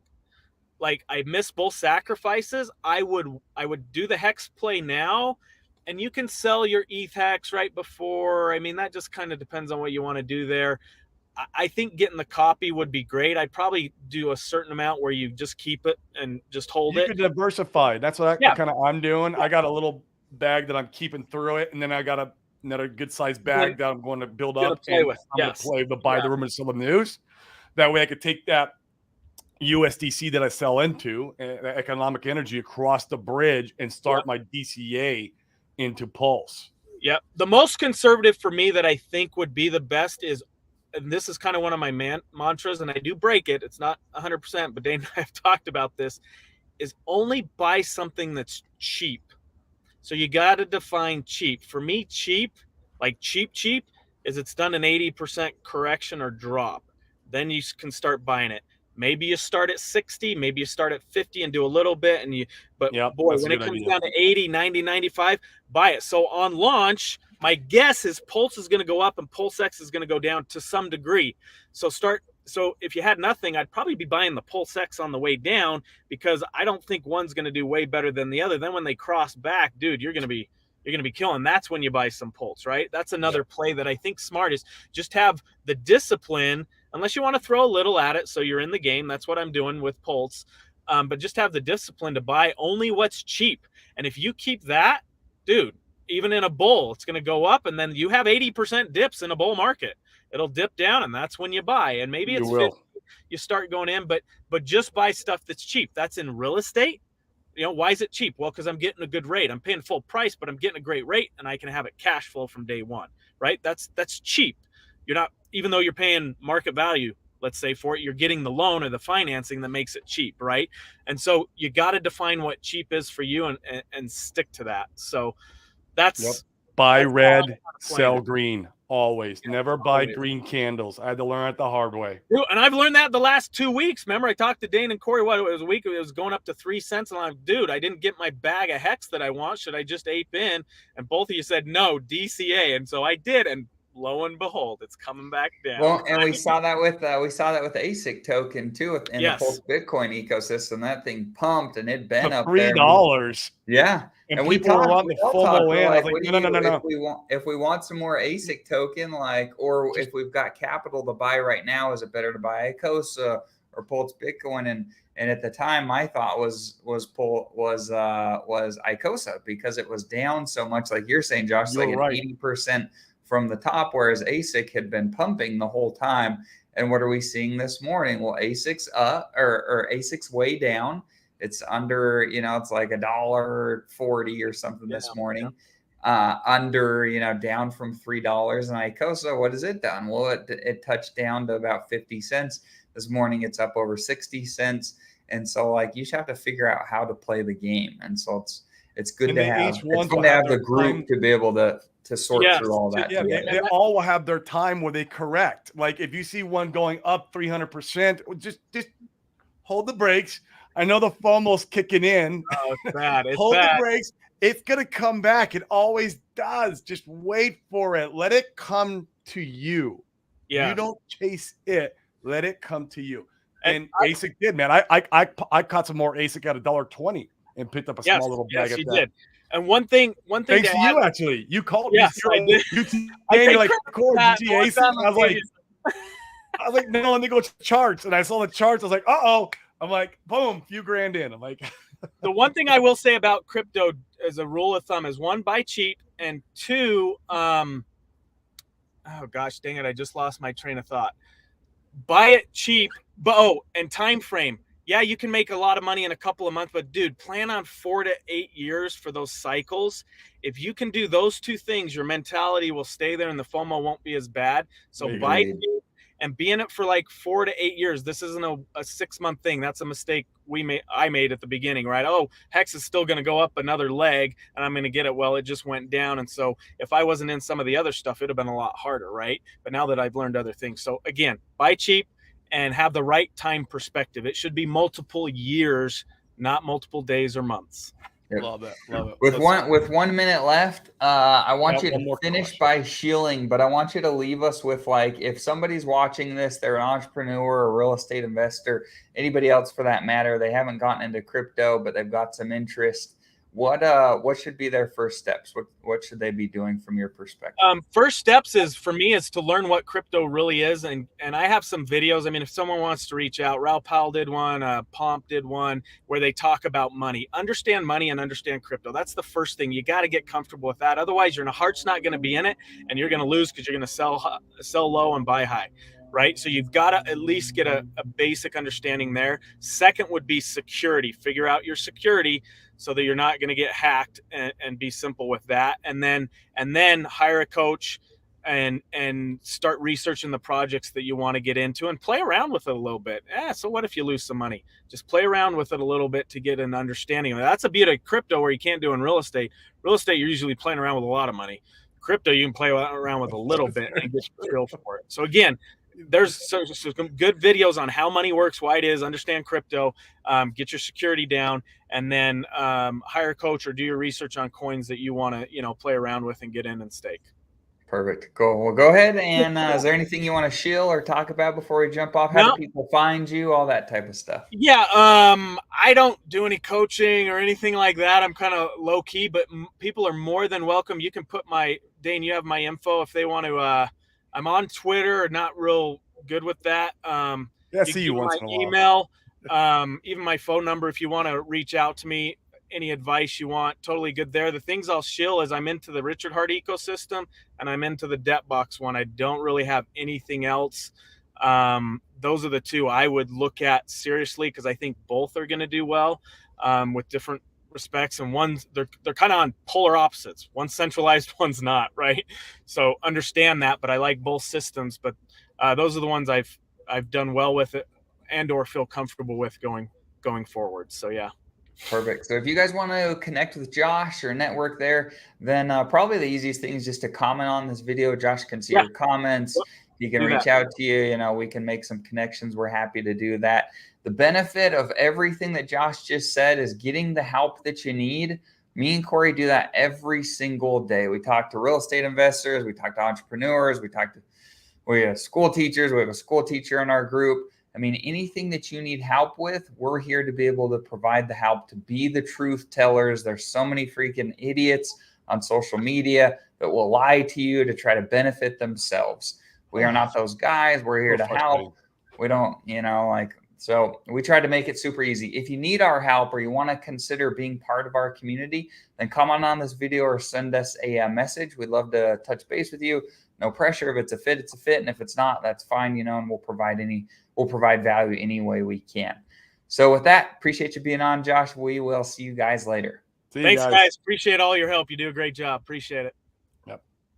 S3: like I missed both sacrifices, I would do the Hex play now. And you can sell your ETH Hex right before. I mean, that just kind of depends on what you want to do there. I think getting the copy would be great. I'd probably do a certain amount where you just keep it and just hold it.
S2: You could diversify. That's what I'm doing. Yeah. I got a little bag that I'm keeping through it, and then I got another good sized bag that I'm going to build up.
S3: Play with.
S2: I'm going to play the buy the room and sell the news. That way I could take that USDC that I sell into, economic energy, across the bridge and start my DCA into Pulse.
S3: Yeah. The most conservative for me that I think would be the best is, and this is kind of one of my mantras, and I do break it. It's not 100%, but Dane and I have talked about this, is only buy something that's cheap. So you got to define cheap. For me, cheap, like cheap, is it's done an 80% correction or drop. Then you can start buying it. Maybe you start at 60, maybe you start at 50 and do a little bit. But boy, when it comes down to 80, 90, 95, buy it. So on launch, my guess is Pulse is going to go up and PulseX is going to go down to some degree. So if you had nothing, I'd probably be buying the PulseX on the way down because I don't think one's going to do way better than the other. Then when they cross back, dude, you're going to be you're going to be killing. That's when you buy some Pulse, right? That's another play that I think smart is just have the discipline, unless you want to throw a little at it so you're in the game. That's what I'm doing with Pulse. But just have the discipline to buy only what's cheap. And if you keep that, dude, even in a bull, it's going to go up, and then you have 80% dips in a bull market. It'll dip down, and that's when you buy. And maybe it's 50, you start going in, but just buy stuff that's cheap. That's in real estate. You know, why is it cheap? Well, because I'm getting a good rate. I'm paying full price, but I'm getting a great rate, and I can have it cash flow from day one, right? That's cheap. You're not, even though you're paying market value, let's say, for it, you're getting the loan or the financing that makes it cheap, right? And so you got to define what cheap is for you and stick to that. So that's
S2: buy red, sell green. Always. Never buy green candles. I had to learn it the hard way.
S3: And I've learned that the last 2 weeks. Remember, I talked to Dane and Corey, what, it was a week, it was going up to 3 cents. And I'm like, dude, I didn't get my bag of hex that I want. Should I just ape in? And both of you said, no, DCA. And so I did. And lo and behold, it's coming back down.
S1: Well, and we saw that with ASIC token too, in the Pulse Bitcoin ecosystem. That thing pumped, and it'd been up there
S2: $3.
S1: Yeah,
S2: and we talked. We
S1: like, no. If we want some more ASIC token, or if we've got capital to buy right now, is it better to buy Icosa or Pulse Bitcoin? And at the time, my thought was Icosa, because it was down so much, like you're saying, Josh, like an 80% from the top, whereas ASIC had been pumping the whole time. And what are we seeing this morning? Well, ASIC's up, or ASIC's way down. It's under, it's like $1.40 or something this morning. Under, down from $3. And Icosa, what has it done? Well, it touched down to about 50 cents. This morning, it's up over 60 cents. And so, you just have to figure out how to play the game. And so it's good to have the group to be able to sort through all that.
S2: Yeah, they all will have their time where they correct. Like if you see one going up 300%, just hold the brakes. I know the FOMO's kicking in.
S3: Oh, it's bad.
S2: Hold the brakes. It's going to come back. It always does. Just wait for it. Let it come to you. Yeah. You don't chase it. Let it come to you. And ASIC did, man. I caught some more ASIC at $1.20 and picked up a small little bag.
S3: Yes, you did. And one thing.
S2: Thanks to you, actually. You called me.
S3: Yes, I did.
S2: You're like, Core, did you ASIC? I was like, no, and they go to charts. And I saw the charts. I was like, uh-oh. I'm like, boom, few grand in. I'm like.
S3: The one thing I will say about crypto as a rule of thumb is, one, buy cheap, and two, oh gosh, dang it, I just lost my train of thought. Buy it cheap, and time frame. Yeah, you can make a lot of money in a couple of months, but dude, plan on 4 to 8 years for those cycles. If you can do those two things, your mentality will stay there and the FOMO won't be as bad. So buy cheap and be in it for 4 to 8 years. This isn't a 6-month thing. That's a mistake I made at the beginning, right? Oh, Hex is still going to go up another leg and I'm going to get it. Well, it just went down. And so if I wasn't in some of the other stuff, it'd have been a lot harder, right? But now that I've learned other things. So again, buy cheap and have the right time perspective. It should be multiple years, not multiple days or months.
S2: Love it.
S1: With 1 minute left, I want you to finish by shielding, but I want you to leave us with, if somebody's watching this, they're an entrepreneur, a real estate investor, anybody else for that matter, they haven't gotten into crypto, but they've got some interest. What should be their first steps? What should they be doing from your perspective?
S3: First steps for me is to learn what crypto really is. And I have some videos. I mean, if someone wants to reach out, Raoul Pal did one, Pomp did one, where they talk about money. Understand money and understand crypto. That's the first thing. You got to get comfortable with that. Otherwise, your heart's not going to be in it, and you're going to lose because you're going to sell low and buy high. Right? So you've got to at least get a basic understanding there. Second would be security. Figure out your security so that you're not going to get hacked, and be simple with that. And then hire a coach and start researching the projects that you want to get into and play around with it a little bit. So what if you lose some money? Just play around with it a little bit to get an understanding of it. That's a bit of crypto where you can't do in real estate. Real estate, you're usually playing around with a lot of money. Crypto, you can play around with a little bit and get a feel for it. So again, there's some good videos on how money works, why it is, understand crypto, get your security down, and then hire a coach or do your research on coins that you want to, play around with and get in and stake.
S1: Perfect. Cool. Well, go ahead. And is there anything you want to shill or talk about before we jump off? How
S3: No.
S1: do people find you? All that type of stuff.
S3: Yeah, I don't do any coaching or anything like that. I'm kind of low key, but people are more than welcome. You can put Dane, you have my info if they want to. I'm on Twitter, not real good with that.
S2: Yeah, I see you once in a while.
S3: Email, even my phone number if you want to reach out to me. Any advice you want, totally good there. The things I'll shill is I'm into the Richard Heart ecosystem and I'm into the debt box one. I don't really have anything else. Those are the two I would look at seriously because I think both are going to do well with different respects. And one's they're kind of on polar opposites. One's centralized, one's not, right? So understand that. But I like both systems. But those are the ones I've done well with it and or feel comfortable with going forward. So yeah.
S1: Perfect. So if you guys want to connect with Josh or network there, then probably the easiest thing is just to comment on this video. Josh can see your comments. He can reach out to you. You know, we can make some connections. We're happy to do that. The benefit of everything that Josh just said is getting the help that you need. Me and Corey do that every single day. We talk to real estate investors. We talk to entrepreneurs. We have school teachers. We have a school teacher in our group. I mean, anything that you need help with, we're here to be able to provide the help, to be the truth tellers. There's so many freaking idiots on social media that will lie to you to try to benefit themselves. We are not those guys. We're here to help. We don't, so we try to make it super easy. If you need our help or you want to consider being part of our community, then come on this video or send us a message. We'd love to touch base with you. No pressure. If it's a fit, it's a fit. And if it's not, that's fine, and we'll provide value any way we can. So with that, appreciate you being on, Josh. We will see you guys later.
S3: Thanks, guys. Appreciate all your help. You do a great job. Appreciate it.